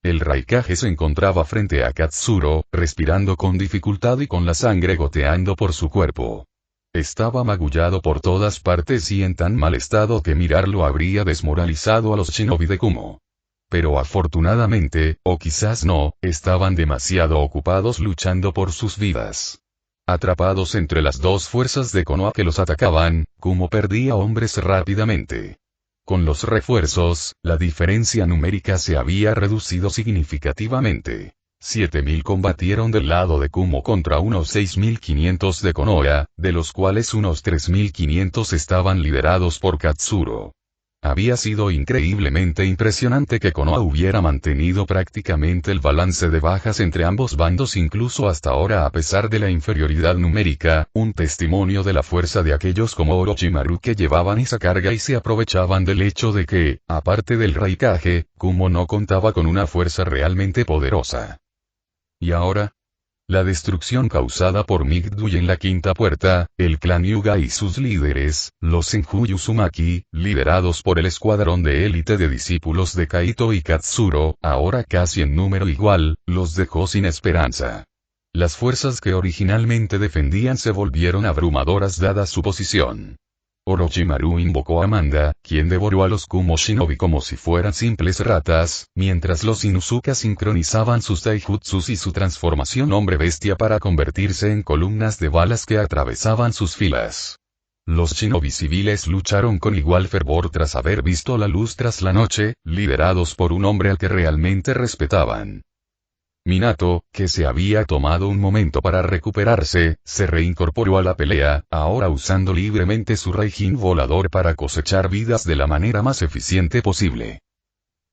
El Raikage se encontraba frente a Katsuro, respirando con dificultad y con la sangre goteando por su cuerpo. Estaba magullado por todas partes y en tan mal estado que mirarlo habría desmoralizado a los shinobi de Kumo. Pero afortunadamente, o quizás no, estaban demasiado ocupados luchando por sus vidas. Atrapados entre las dos fuerzas de Konoha que los atacaban, Kumo perdía hombres rápidamente. Con los refuerzos, la diferencia numérica se había reducido significativamente. 7.000 combatieron del lado de Kumo contra unos 6.500 de Konoha, de los cuales unos 3.500 estaban liderados por Katsuro. Había sido increíblemente impresionante que Konoha hubiera mantenido prácticamente el balance de bajas entre ambos bandos incluso hasta ahora a pesar de la inferioridad numérica, un testimonio de la fuerza de aquellos como Orochimaru que llevaban esa carga y se aprovechaban del hecho de que, aparte del Raikage, Kumo no contaba con una fuerza realmente poderosa. ¿Y ahora? La destrucción causada por Migdui en la quinta puerta, el clan Hyuga y sus líderes, los Senju Uzumaki, liderados por el escuadrón de élite de discípulos de Kaito y Katsuro, ahora casi en número igual, los dejó sin esperanza. Las fuerzas que originalmente defendían se volvieron abrumadoras dada su posición. Orochimaru invocó a Amanda, quien devoró a los Kumo Shinobi como si fueran simples ratas, mientras los Inuzuka sincronizaban sus taijutsus y su transformación hombre-bestia para convertirse en columnas de balas que atravesaban sus filas. Los Shinobi civiles lucharon con igual fervor tras haber visto la luz tras la noche, liderados por un hombre al que realmente respetaban. Minato, que se había tomado un momento para recuperarse, se reincorporó a la pelea, ahora usando libremente su Raijin volador para cosechar vidas de la manera más eficiente posible.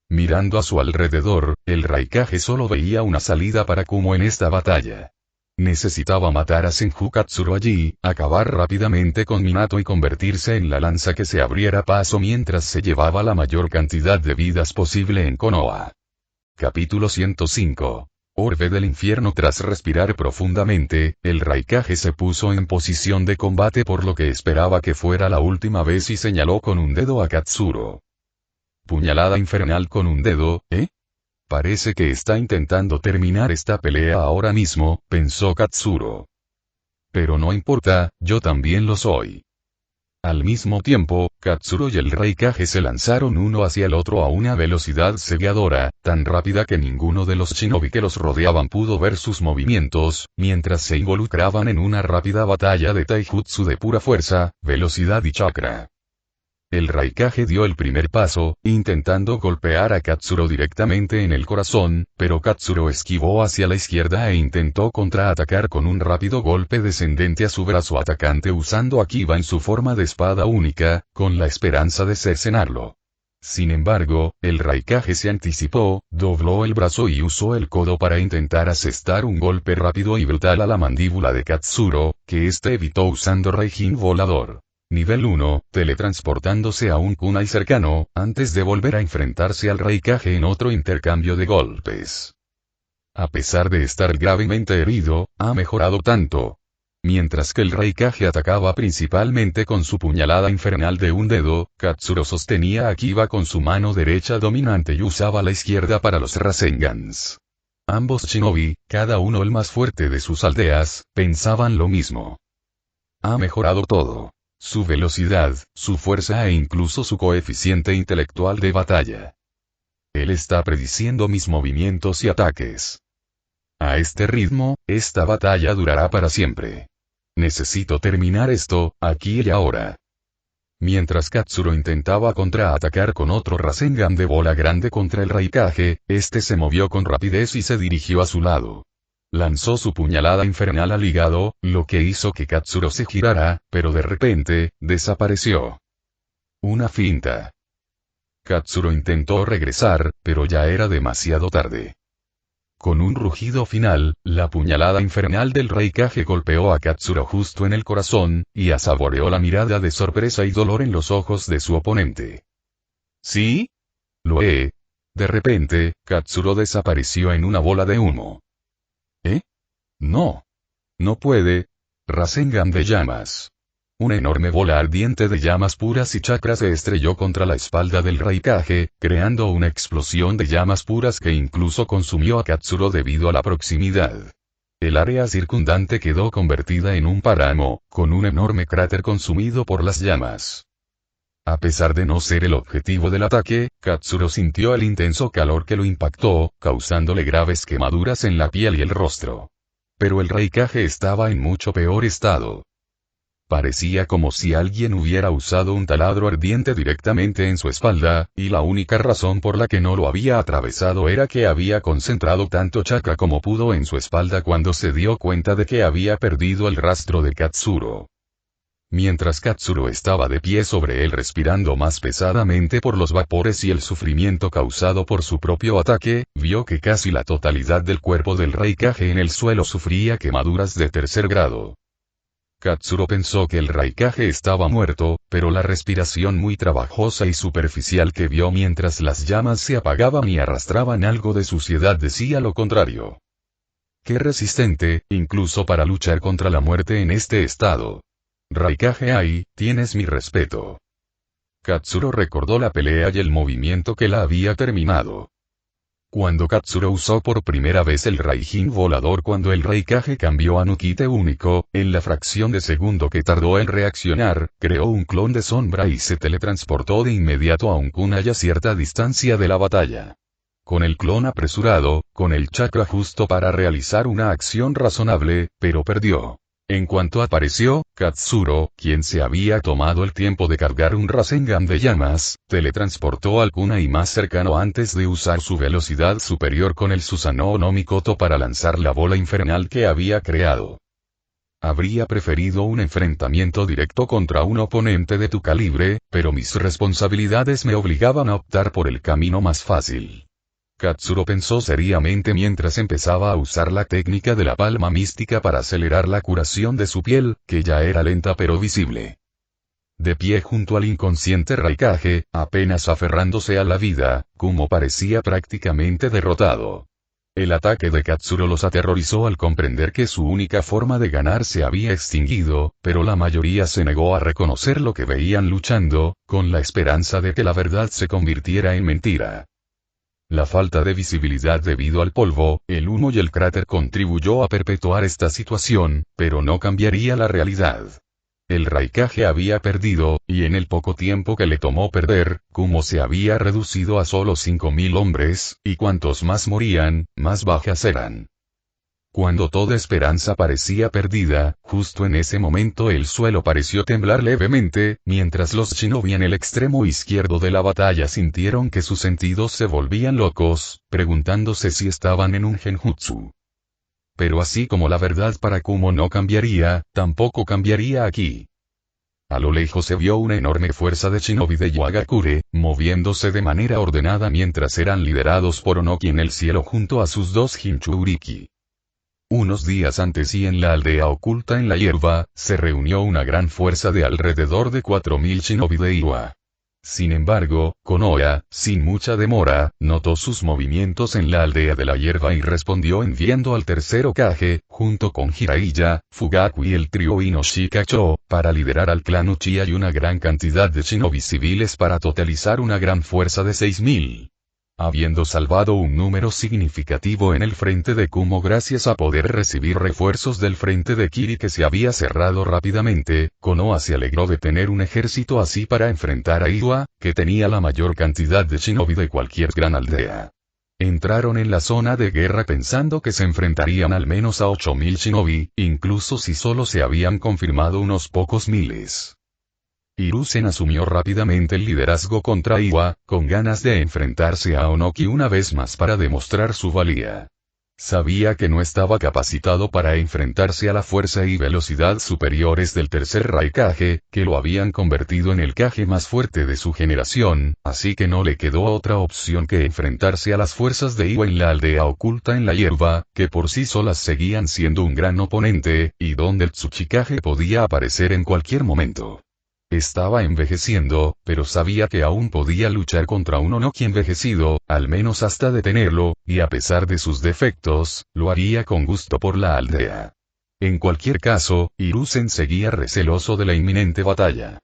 Mirando a su alrededor, el Raikage solo veía una salida para Kumo en esta batalla. Necesitaba matar a Senju Katsuro allí, acabar rápidamente con Minato y convertirse en la lanza que se abriera paso mientras se llevaba la mayor cantidad de vidas posible en Konoha. Capítulo 105. Orbe del infierno. Tras respirar profundamente, el Raikage se puso en posición de combate por lo que esperaba que fuera la última vez y señaló con un dedo a Katsuro. Puñalada infernal con un dedo, ¿eh? Parece que está intentando terminar esta pelea ahora mismo, pensó Katsuro. Pero no importa, yo también lo soy. Al mismo tiempo, Katsuro y el Raikage se lanzaron uno hacia el otro a una velocidad cegadora, tan rápida que ninguno de los shinobi que los rodeaban pudo ver sus movimientos, mientras se involucraban en una rápida batalla de taijutsu de pura fuerza, velocidad y chakra. El Raikage dio el primer paso, intentando golpear a Katsuro directamente en el corazón, pero Katsuro esquivó hacia la izquierda e intentó contraatacar con un rápido golpe descendente a su brazo atacante usando a Kiba en su forma de espada única, con la esperanza de cercenarlo. Sin embargo, el Raikage se anticipó, dobló el brazo y usó el codo para intentar asestar un golpe rápido y brutal a la mandíbula de Katsuro, que éste evitó usando Raijin volador. Nivel 1, teletransportándose a un kunai cercano, antes de volver a enfrentarse al Raikage en otro intercambio de golpes. A pesar de estar gravemente herido, ha mejorado tanto. Mientras que el Raikage atacaba principalmente con su puñalada infernal de un dedo, Katsuro sostenía a Kiba con su mano derecha dominante y usaba la izquierda para los Rasengans. Ambos shinobi, cada uno el más fuerte de sus aldeas, pensaban lo mismo. Ha mejorado todo. Su velocidad, su fuerza e incluso su coeficiente intelectual de batalla. Él está prediciendo mis movimientos y ataques. A este ritmo, esta batalla durará para siempre. Necesito terminar esto, aquí y ahora. Mientras Katsuro intentaba contraatacar con otro Rasengan de bola grande contra el Raikage, este se movió con rapidez y se dirigió a su lado. Lanzó su puñalada infernal al hígado, lo que hizo que Katsuro se girara, pero de repente, desapareció. Una finta. Katsuro intentó regresar, pero ya era demasiado tarde. Con un rugido final, la puñalada infernal del Raikage golpeó a Katsuro justo en el corazón, y saboreó la mirada de sorpresa y dolor en los ojos de su oponente. ¿Sí? Lo he. De repente, Katsuro desapareció en una bola de humo. ¿Eh? No. No puede. Rasengan de llamas. Una enorme bola ardiente de llamas puras y chakra se estrelló contra la espalda del Raikage, creando una explosión de llamas puras que incluso consumió a Katsuro debido a la proximidad. El área circundante quedó convertida en un páramo, con un enorme cráter consumido por las llamas. A pesar de no ser el objetivo del ataque, Katsuro sintió el intenso calor que lo impactó, causándole graves quemaduras en la piel y el rostro. Pero el Raikage estaba en mucho peor estado. Parecía como si alguien hubiera usado un taladro ardiente directamente en su espalda, y la única razón por la que no lo había atravesado era que había concentrado tanto chakra como pudo en su espalda cuando se dio cuenta de que había perdido el rastro de Katsuro. Mientras Katsuro estaba de pie sobre él respirando más pesadamente por los vapores y el sufrimiento causado por su propio ataque, vio que casi la totalidad del cuerpo del Raikage en el suelo sufría quemaduras de tercer grado. Katsuro pensó que el Raikage estaba muerto, pero la respiración muy trabajosa y superficial que vio mientras las llamas se apagaban y arrastraban algo de suciedad decía lo contrario. Qué resistente, incluso para luchar contra la muerte en este estado. Raikage Ai, tienes mi respeto. Katsuro recordó la pelea y el movimiento que la había terminado. Cuando Katsuro usó por primera vez el Raijin volador cuando el Raikage cambió a Nukite único, en la fracción de segundo que tardó en reaccionar, creó un clon de sombra y se teletransportó de inmediato a un kunai a cierta distancia de la batalla. Con el clon apresurado, con el chakra justo para realizar una acción razonable, pero perdió. En cuanto apareció, Katsuro, quien se había tomado el tiempo de cargar un Rasengan de llamas, teletransportó al kunai más cercano antes de usar su velocidad superior con el Susanoo no Mikoto para lanzar la bola infernal que había creado. Habría preferido un enfrentamiento directo contra un oponente de tu calibre, pero mis responsabilidades me obligaban a optar por el camino más fácil. Katsuro pensó seriamente mientras empezaba a usar la técnica de la palma mística para acelerar la curación de su piel, que ya era lenta pero visible. De pie junto al inconsciente Raikage, apenas aferrándose a la vida, Kumo parecía prácticamente derrotado. El ataque de Katsuro los aterrorizó al comprender que su única forma de ganar se había extinguido, pero la mayoría se negó a reconocer lo que veían luchando, con la esperanza de que la verdad se convirtiera en mentira. La falta de visibilidad debido al polvo, el humo y el cráter contribuyó a perpetuar esta situación, pero no cambiaría la realidad. El Raikage había perdido, y en el poco tiempo que le tomó perder, Kumo se había reducido a solo 5.000 hombres, y cuantos más morían, más bajas eran. Cuando toda esperanza parecía perdida, justo en ese momento el suelo pareció temblar levemente, mientras los shinobi en el extremo izquierdo de la batalla sintieron que sus sentidos se volvían locos, preguntándose si estaban en un genjutsu. Pero así como la verdad para Kumo no cambiaría, tampoco cambiaría aquí. A lo lejos se vio una enorme fuerza de shinobi de Yagakure, moviéndose de manera ordenada mientras eran liderados por Onoki en el cielo junto a sus dos Jinchuriki. Unos días antes y en la aldea oculta en la hierba, se reunió una gran fuerza de alrededor de 4.000 shinobi de Iwa. Sin embargo, Konoha, sin mucha demora, notó sus movimientos en la aldea de la hierba y respondió enviando al tercer Hokage, junto con Jiraiya, Fugaku y el trío Inoshika-cho, para liderar al clan Uchiha y una gran cantidad de shinobi civiles para totalizar una gran fuerza de 6.000. Habiendo salvado un número significativo en el frente de Kumo gracias a poder recibir refuerzos del frente de Kiri que se había cerrado rápidamente, Konoha se alegró de tener un ejército así para enfrentar a Iwa, que tenía la mayor cantidad de shinobi de cualquier gran aldea. Entraron en la zona de guerra pensando que se enfrentarían al menos a 8.000 shinobi, incluso si solo se habían confirmado unos pocos miles. Hiruzen asumió rápidamente el liderazgo contra Iwa, con ganas de enfrentarse a Onoki una vez más para demostrar su valía. Sabía que no estaba capacitado para enfrentarse a la fuerza y velocidad superiores del tercer Raikage, que lo habían convertido en el Kage más fuerte de su generación, así que no le quedó otra opción que enfrentarse a las fuerzas de Iwa en la aldea oculta en la hierba, que por sí solas seguían siendo un gran oponente, y donde el Tsuchikage podía aparecer en cualquier momento. Estaba envejeciendo, pero sabía que aún podía luchar contra un Onoki envejecido, al menos hasta detenerlo, y a pesar de sus defectos, lo haría con gusto por la aldea. En cualquier caso, Hiruzen seguía receloso de la inminente batalla.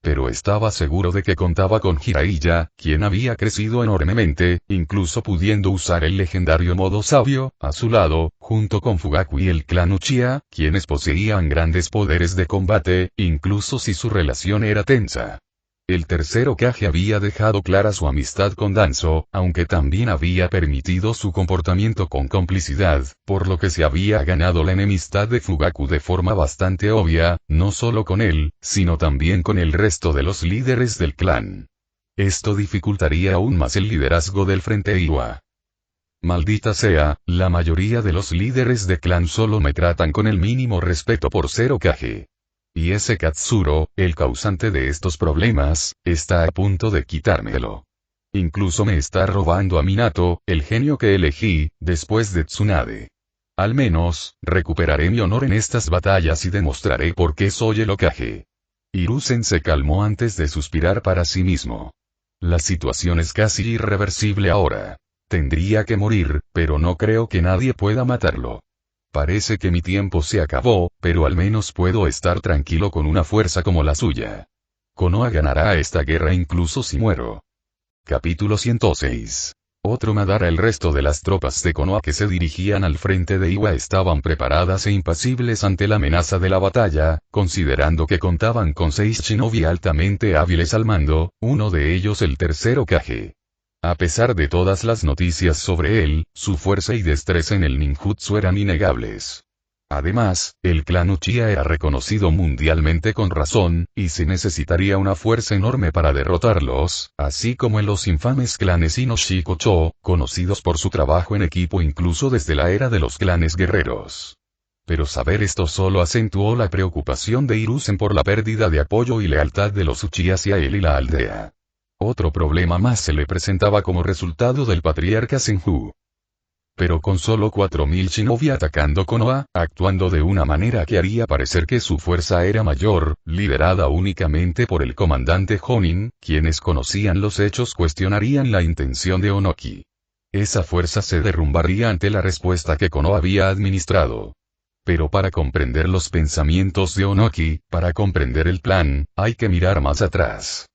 Pero estaba seguro de que contaba con Jiraiya, quien había crecido enormemente, incluso pudiendo usar el legendario modo sabio, a su lado, junto con Fugaku y el clan Uchiha, quienes poseían grandes poderes de combate, incluso si su relación era tensa. El tercer Hokage había dejado clara su amistad con Danzo, aunque también había permitido su comportamiento con complicidad, por lo que se había ganado la enemistad de Fugaku de forma bastante obvia, no solo con él, sino también con el resto de los líderes del clan. Esto dificultaría aún más el liderazgo del frente Iwa. Maldita sea, la mayoría de los líderes de clan solo me tratan con el mínimo respeto por ser Hokage. Y ese Katsuro, el causante de estos problemas, está a punto de quitármelo. Incluso me está robando a Minato, el genio que elegí, después de Tsunade. Al menos, recuperaré mi honor en estas batallas y demostraré por qué soy el Hokage. Hiruzen se calmó antes de suspirar para sí mismo. La situación es casi irreversible ahora. Tendría que morir, pero no creo que nadie pueda matarlo. Parece que mi tiempo se acabó, pero al menos puedo estar tranquilo con una fuerza como la suya. Konoha ganará esta guerra incluso si muero. Capítulo 106. Otro Madara. El resto de las tropas de Konoha que se dirigían al frente de Iwa estaban preparadas e impasibles ante la amenaza de la batalla, considerando que contaban con 6 shinobi altamente hábiles al mando, uno de ellos el tercer Hokage. A pesar de todas las noticias sobre él, su fuerza y destreza en el ninjutsu eran innegables. Además, el clan Uchiha era reconocido mundialmente con razón, y se necesitaría una fuerza enorme para derrotarlos, así como en los infames clanes Inoshika-cho, conocidos por su trabajo en equipo incluso desde la era de los clanes guerreros. Pero saber esto solo acentuó la preocupación de Hiruzen por la pérdida de apoyo y lealtad de los Uchiha hacia él y la aldea. Otro problema más se le presentaba como resultado del patriarca Senju. Pero con solo 4.000 shinobi atacando Konoha, actuando de una manera que haría parecer que su fuerza era mayor, liderada únicamente por el comandante Jonin, quienes conocían los hechos cuestionarían la intención de Onoki. Esa fuerza se derrumbaría ante la respuesta que Konoha había administrado. Pero para comprender los pensamientos de Onoki, para comprender el plan, hay que mirar más atrás.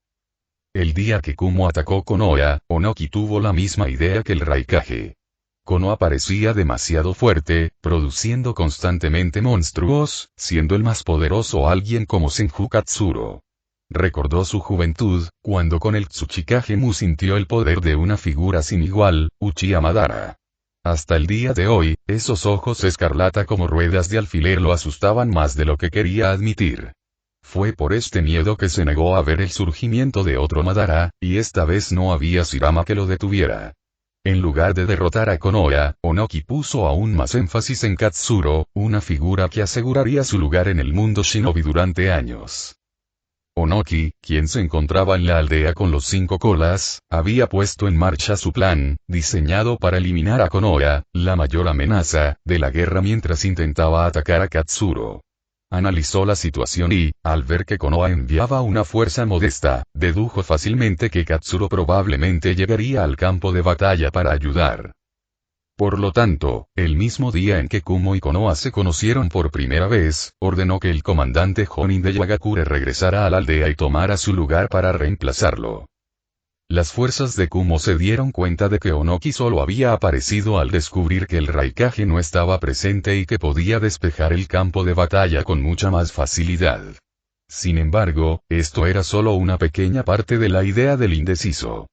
El día que Kumo atacó Konoha, Onoki tuvo la misma idea que el Raikage. Konoha parecía demasiado fuerte, produciendo constantemente monstruos, siendo el más poderoso alguien como Senju Katsuro. Recordó su juventud, cuando con el Tsuchikage Mu sintió el poder de una figura sin igual, Uchiha Madara. Hasta el día de hoy, esos ojos escarlata como ruedas de alfiler lo asustaban más de lo que quería admitir. Fue por este miedo que se negó a ver el surgimiento de otro Madara, y esta vez no había Shirama que lo detuviera. En lugar de derrotar a Konoha, Onoki puso aún más énfasis en Katsuro, una figura que aseguraría su lugar en el mundo shinobi durante años. Onoki, quien se encontraba en la aldea con los 5 colas, había puesto en marcha su plan, diseñado para eliminar a Konoha, la mayor amenaza, de la guerra mientras intentaba atacar a Katsuro. Analizó la situación y, al ver que Konoha enviaba una fuerza modesta, dedujo fácilmente que Katsuro probablemente llegaría al campo de batalla para ayudar. Por lo tanto, el mismo día en que Kumo y Konoha se conocieron por primera vez, ordenó que el comandante Jonin de Yagakure regresara a la aldea y tomara su lugar para reemplazarlo. Las fuerzas de Kumo se dieron cuenta de que Onoki solo había aparecido al descubrir que el Raikage no estaba presente y que podía despejar el campo de batalla con mucha más facilidad. Sin embargo, esto era solo una pequeña parte de la idea del indeciso.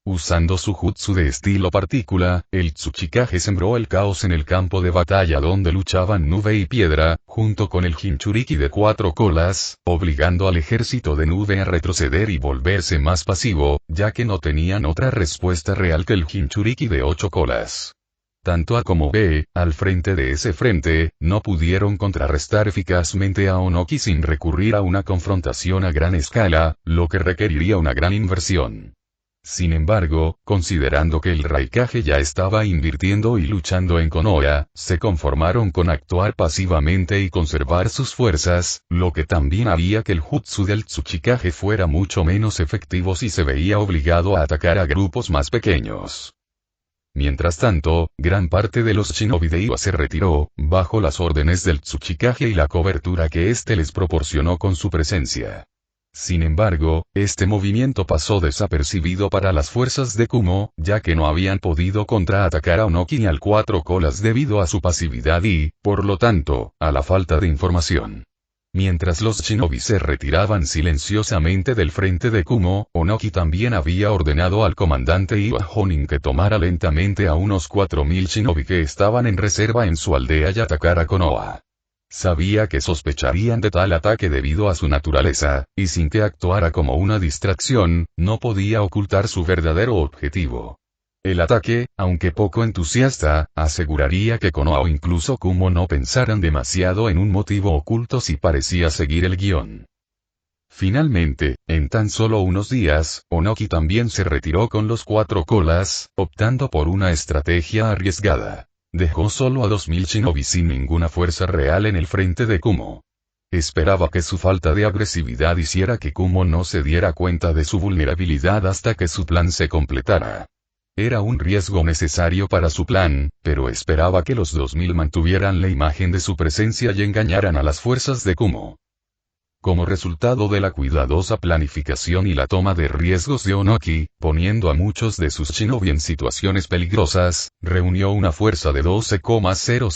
Usando su jutsu de estilo partícula, el Tsuchikage sembró el caos en el campo de batalla donde luchaban Nube y Piedra, junto con el Jinchuriki de 4 colas, obligando al ejército de Nube a retroceder y volverse más pasivo, ya que no tenían otra respuesta real que el Jinchuriki de 8 colas. Tanto A como B, al frente de ese frente, no pudieron contrarrestar eficazmente a Onoki sin recurrir a una confrontación a gran escala, lo que requeriría una gran inversión. Sin embargo, considerando que el Raikage ya estaba invirtiendo y luchando en Konoha, se conformaron con actuar pasivamente y conservar sus fuerzas, lo que también haría que el jutsu del Tsuchikage fuera mucho menos efectivo si se veía obligado a atacar a grupos más pequeños. Mientras tanto, gran parte de los shinobi de Iwa se retiró, bajo las órdenes del Tsuchikage y la cobertura que éste les proporcionó con su presencia. Sin embargo, este movimiento pasó desapercibido para las fuerzas de Kumo, ya que no habían podido contraatacar a Onoki ni al 4 colas debido a su pasividad y, por lo tanto, a la falta de información. Mientras los shinobi se retiraban silenciosamente del frente de Kumo, Onoki también había ordenado al comandante Iwa Jonin que tomara lentamente a unos 4000 shinobi que estaban en reserva en su aldea y atacara a Konoha. Sabía que sospecharían de tal ataque debido a su naturaleza, y sin que actuara como una distracción, no podía ocultar su verdadero objetivo. El ataque, aunque poco entusiasta, aseguraría que Konoha o incluso Kumo no pensaran demasiado en un motivo oculto si parecía seguir el guión. Finalmente, en tan solo unos días, Onoki también se retiró con los 4 colas, optando por una estrategia arriesgada. Dejó solo a 2000 shinobi sin ninguna fuerza real en el frente de Kumo. Esperaba que su falta de agresividad hiciera que Kumo no se diera cuenta de su vulnerabilidad hasta que su plan se completara. Era un riesgo necesario para su plan, pero esperaba que los 2000 mantuvieran la imagen de su presencia y engañaran a las fuerzas de Kumo. Como resultado de la cuidadosa planificación y la toma de riesgos de Onoki, poniendo a muchos de sus shinobi en situaciones peligrosas, reunió una fuerza de 12,000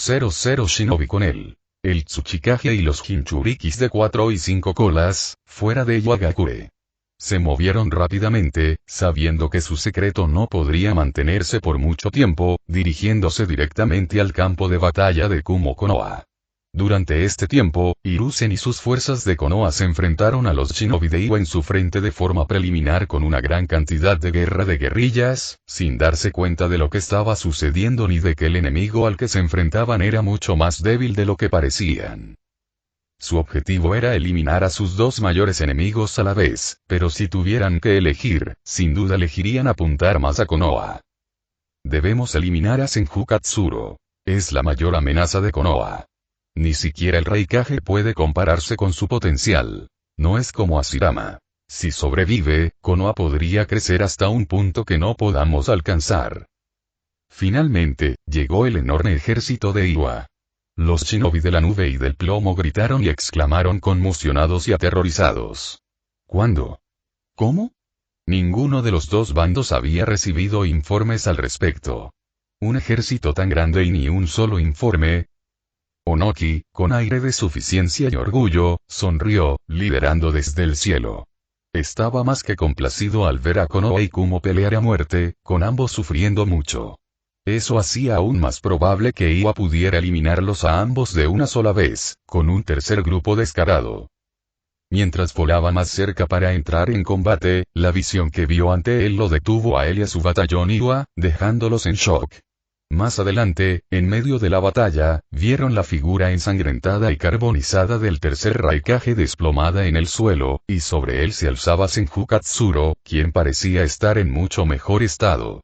shinobi con él. El Tsuchikage y los Jinchurikis de 4 y 5 colas, fuera de Yagakure. Se movieron rápidamente, sabiendo que su secreto no podría mantenerse por mucho tiempo, dirigiéndose directamente al campo de batalla de Kumo Konoha. Durante este tiempo, Hiruzen y sus fuerzas de Konoha se enfrentaron a los shinobi de Iwa en su frente de forma preliminar con una gran cantidad de guerra de guerrillas, sin darse cuenta de lo que estaba sucediendo ni de que el enemigo al que se enfrentaban era mucho más débil de lo que parecían. Su objetivo era eliminar a sus 2 mayores enemigos a la vez, pero si tuvieran que elegir, sin duda elegirían apuntar más a Konoha. Debemos eliminar a Senju Katsuro. Es la mayor amenaza de Konoha. Ni siquiera el Raikage puede compararse con su potencial. No es como Hashirama. Si sobrevive, Konoha podría crecer hasta un punto que no podamos alcanzar. Finalmente, llegó el enorme ejército de Iwa. Los shinobi de la nube y del plomo gritaron y exclamaron conmocionados y aterrorizados. ¿Cuándo? ¿Cómo? Ninguno de los dos bandos había recibido informes al respecto. Un ejército tan grande y ni un solo informe. Onoki, con aire de suficiencia y orgullo, sonrió, liderando desde el cielo. Estaba más que complacido al ver a Konoha y Kumo pelear a muerte, con ambos sufriendo mucho. Eso hacía aún más probable que Iwa pudiera eliminarlos a ambos de una sola vez, con un tercer grupo descarado. Mientras volaba más cerca para entrar en combate, la visión que vio ante él lo detuvo a él y a su batallón Iwa, dejándolos en shock. Más adelante, en medio de la batalla, vieron la figura ensangrentada y carbonizada del tercer Raikage desplomada en el suelo, y sobre él se alzaba Senju Katsuro, quien parecía estar en mucho mejor estado.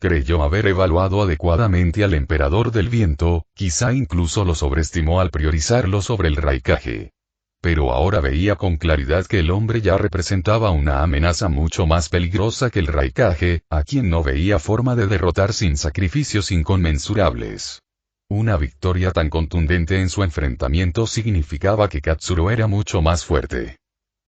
Creyó haber evaluado adecuadamente al emperador del viento, quizá incluso lo sobreestimó al priorizarlo sobre el Raikage. Pero ahora veía con claridad que el hombre ya representaba una amenaza mucho más peligrosa que el Raikage, a quien no veía forma de derrotar sin sacrificios inconmensurables. Una victoria tan contundente en su enfrentamiento significaba que Katsuro era mucho más fuerte.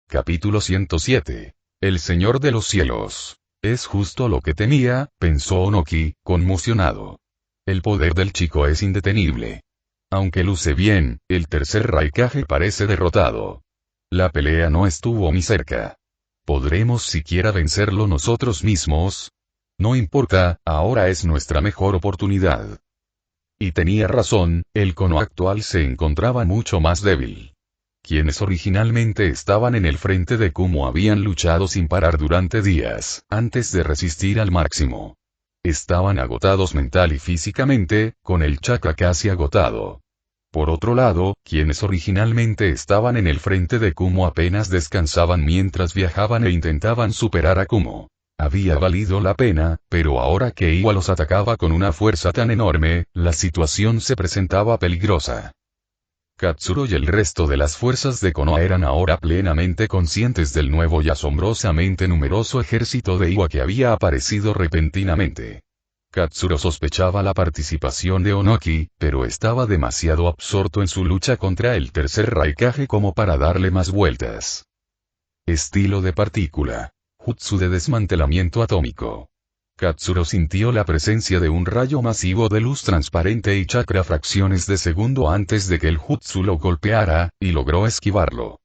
Capítulo 107. El Señor de los Cielos. Es justo lo que temía, pensó Onoki, conmocionado. El poder del chico es indetenible. Aunque luce bien, el tercer Raikage parece derrotado. La pelea no estuvo muy cerca. ¿Podremos siquiera vencerlo nosotros mismos? No importa, ahora es nuestra mejor oportunidad. Y tenía razón, el Konoha actual se encontraba mucho más débil. Quienes originalmente estaban en el frente de Kumo habían luchado sin parar durante días, antes de resistir al máximo. Estaban agotados mental y físicamente, con el chakra casi agotado. Por otro lado, quienes originalmente estaban en el frente de Kumo apenas descansaban mientras viajaban e intentaban superar a Kumo. Había valido la pena, pero ahora que Iwa los atacaba con una fuerza tan enorme, la situación se presentaba peligrosa. Katsuro y el resto de las fuerzas de Konoha eran ahora plenamente conscientes del nuevo y asombrosamente numeroso ejército de Iwa que había aparecido repentinamente. Katsuro sospechaba la participación de Onoki, pero estaba demasiado absorto en su lucha contra el tercer Raikage como para darle más vueltas. Estilo de partícula. Jutsu de desmantelamiento atómico. Katsuro sintió la presencia de un rayo masivo de luz transparente y chakra fracciones de segundo antes de que el jutsu lo golpeara, y logró esquivarlo.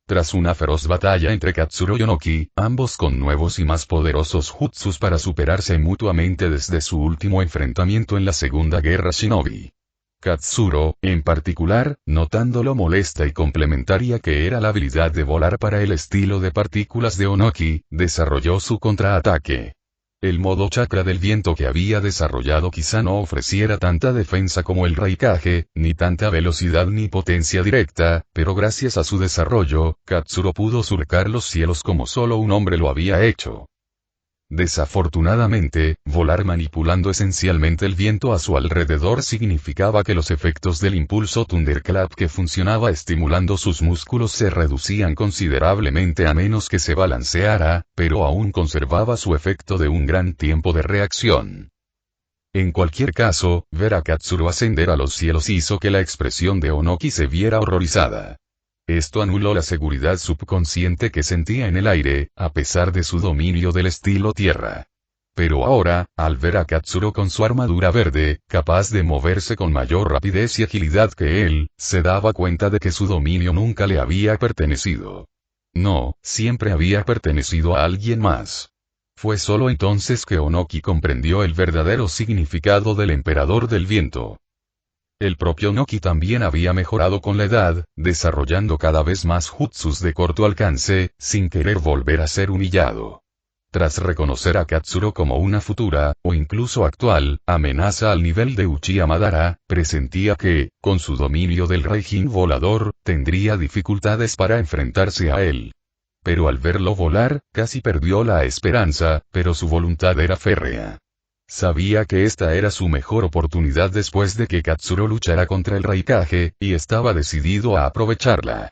Tras una feroz batalla entre Katsuro y Onoki, ambos con nuevos y más poderosos jutsus para superarse mutuamente desde su último enfrentamiento en la Segunda Guerra Shinobi. Katsuro, en particular, notando lo molesta y complementaria que era la habilidad de volar para el estilo de partículas de Onoki, desarrolló su contraataque. El modo chakra del viento que había desarrollado quizá no ofreciera tanta defensa como el Raikage, ni tanta velocidad ni potencia directa, pero gracias a su desarrollo, Katsuro pudo surcar los cielos como solo un hombre lo había hecho. Desafortunadamente, volar manipulando esencialmente el viento a su alrededor significaba que los efectos del impulso Thunderclap que funcionaba estimulando sus músculos se reducían considerablemente a menos que se balanceara, pero aún conservaba su efecto de un gran tiempo de reacción. En cualquier caso, ver a Katsuro ascender a los cielos hizo que la expresión de Onoki se viera horrorizada. Esto anuló la seguridad subconsciente que sentía en el aire, a pesar de su dominio del estilo tierra. Pero ahora, al ver a Katsuro con su armadura verde, capaz de moverse con mayor rapidez y agilidad que él, se daba cuenta de que su dominio nunca le había pertenecido. No, siempre había pertenecido a alguien más. Fue solo entonces que Onoki comprendió el verdadero significado del emperador del viento. El propio Onoki también había mejorado con la edad, desarrollando cada vez más jutsus de corto alcance, sin querer volver a ser humillado. Tras reconocer a Katsuro como una futura, o incluso actual, amenaza al nivel de Uchiha Madara, presentía que, con su dominio del Raijin volador, tendría dificultades para enfrentarse a él. Pero al verlo volar, casi perdió la esperanza, pero su voluntad era férrea. Sabía que esta era su mejor oportunidad después de que Katsuro luchara contra el Raikage, y estaba decidido a aprovecharla.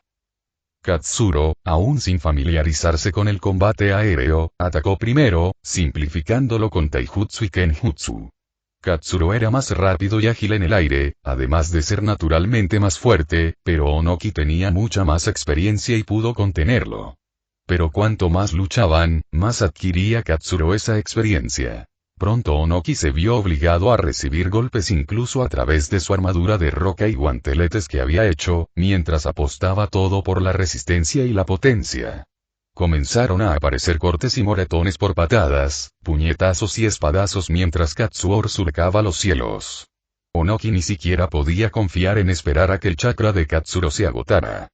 Katsuro, aún sin familiarizarse con el combate aéreo, atacó primero, simplificándolo con Taijutsu y Kenjutsu. Katsuro era más rápido y ágil en el aire, además de ser naturalmente más fuerte, pero Onoki tenía mucha más experiencia y pudo contenerlo. Pero cuanto más luchaban, más adquiría Katsuro esa experiencia. Pronto Onoki se vio obligado a recibir golpes incluso a través de su armadura de roca y guanteletes que había hecho, mientras apostaba todo por la resistencia y la potencia. Comenzaron a aparecer cortes y moretones por patadas, puñetazos y espadazos mientras Katsuro surcaba los cielos. Onoki ni siquiera podía confiar en esperar a que el chakra de Katsuro se agotara.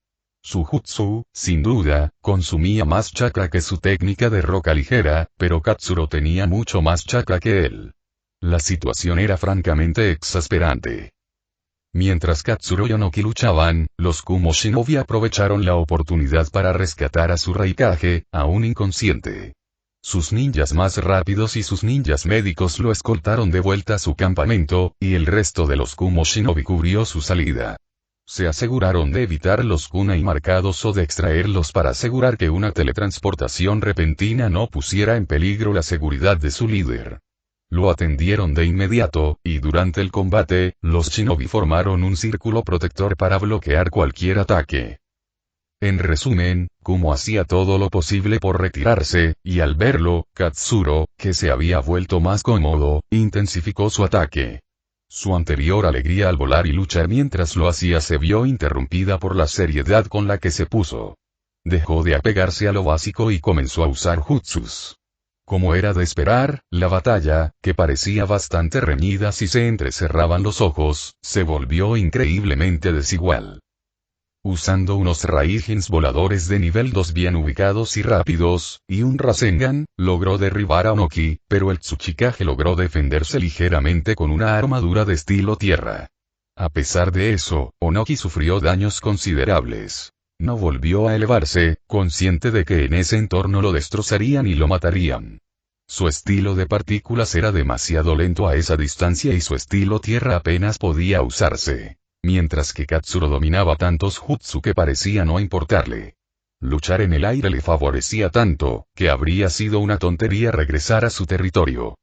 Su jutsu, sin duda, consumía más chakra que su técnica de roca ligera, pero Katsuro tenía mucho más chakra que él. La situación era francamente exasperante. Mientras Katsuro y Onoki luchaban, los Kumo Shinobi aprovecharon la oportunidad para rescatar a su Raikage, aún inconsciente. Sus ninjas más rápidos y sus ninjas médicos lo escoltaron de vuelta a su campamento, y el resto de los Kumo Shinobi cubrió su salida. Se aseguraron de evitar los kunai marcados o de extraerlos para asegurar que una teletransportación repentina no pusiera en peligro la seguridad de su líder. Lo atendieron de inmediato, y durante el combate, los shinobi formaron un círculo protector para bloquear cualquier ataque. En resumen, Kumo hacía todo lo posible por retirarse, y al verlo, Katsuro, que se había vuelto más cómodo, intensificó su ataque. Su anterior alegría al volar y luchar mientras lo hacía se vio interrumpida por la seriedad con la que se puso. Dejó de apegarse a lo básico y comenzó a usar jutsus. Como era de esperar, la batalla, que parecía bastante reñida si se entrecerraban los ojos, se volvió increíblemente desigual. Usando unos Raijins voladores de nivel 2 bien ubicados y rápidos, y un Rasengan, logró derribar a Onoki, pero el Tsuchikage logró defenderse ligeramente con una armadura de estilo tierra. A pesar de eso, Onoki sufrió daños considerables. No volvió a elevarse, consciente de que en ese entorno lo destrozarían y lo matarían. Su estilo de partículas era demasiado lento a esa distancia y su estilo tierra apenas podía usarse. Mientras que Katsuro dominaba tantos jutsu que parecía no importarle. Luchar en el aire le favorecía tanto, que habría sido una tontería regresar a su territorio.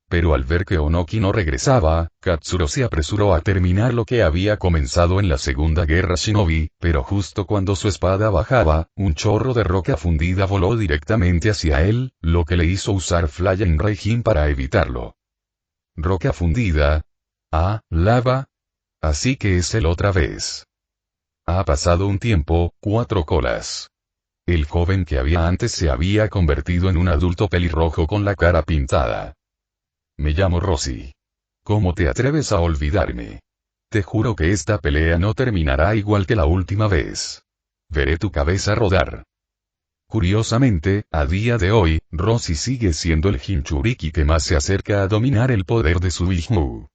Pero al ver que Onoki no regresaba, Katsuro se apresuró a terminar lo que había comenzado en la Segunda Guerra Shinobi, pero justo cuando su espada bajaba, un chorro de roca fundida voló directamente hacia él, lo que le hizo usar Flying Raijin para evitarlo. ¿Roca fundida? Ah, lava. Así que es él otra vez. Ha pasado un tiempo, 4 colas. El joven que había antes se había convertido en un adulto pelirrojo con la cara pintada. Me llamo Rossi. ¿Cómo te atreves a olvidarme? Te juro que esta pelea no terminará igual que la última vez. Veré tu cabeza rodar. Curiosamente, a día de hoy, Rossi sigue siendo el Jinchuriki que más se acerca a dominar el poder de su Bijuu.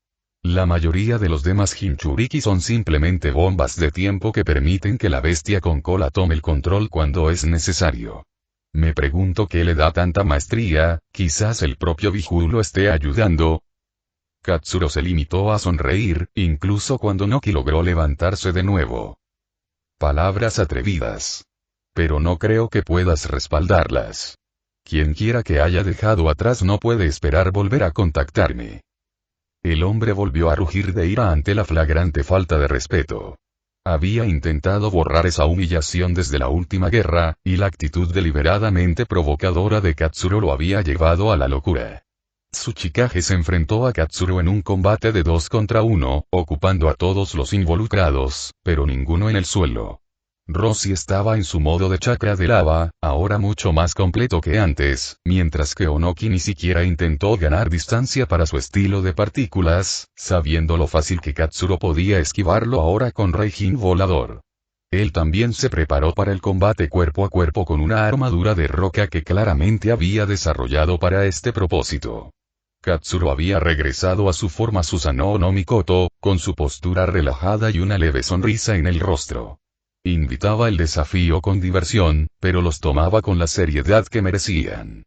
La mayoría de los demás Jinchuriki son simplemente bombas de tiempo que permiten que la bestia con cola tome el control cuando es necesario. Me pregunto qué le da tanta maestría, quizás el propio Bijuu lo esté ayudando. Katsuro se limitó a sonreír, incluso cuando Noki logró levantarse de nuevo. Palabras atrevidas. Pero no creo que puedas respaldarlas. Quien quiera que haya dejado atrás no puede esperar volver a contactarme. El hombre volvió a rugir de ira ante la flagrante falta de respeto. Había intentado borrar esa humillación desde la última guerra, y la actitud deliberadamente provocadora de Katsuro lo había llevado a la locura. Tsuchikage se enfrentó a Katsuro en un combate de 2 contra 1, ocupando a todos los involucrados, pero ninguno en el suelo. Rossi estaba en su modo de chakra de lava, ahora mucho más completo que antes, mientras que Onoki ni siquiera intentó ganar distancia para su estilo de partículas, sabiendo lo fácil que Katsuro podía esquivarlo ahora con Raijin volador. Él también se preparó para el combate cuerpo a cuerpo con una armadura de roca que claramente había desarrollado para este propósito. Katsuro había regresado a su forma Susanoo no Mikoto, con su postura relajada y una leve sonrisa en el rostro. Invitaba el desafío con diversión, pero los tomaba con la seriedad que merecían.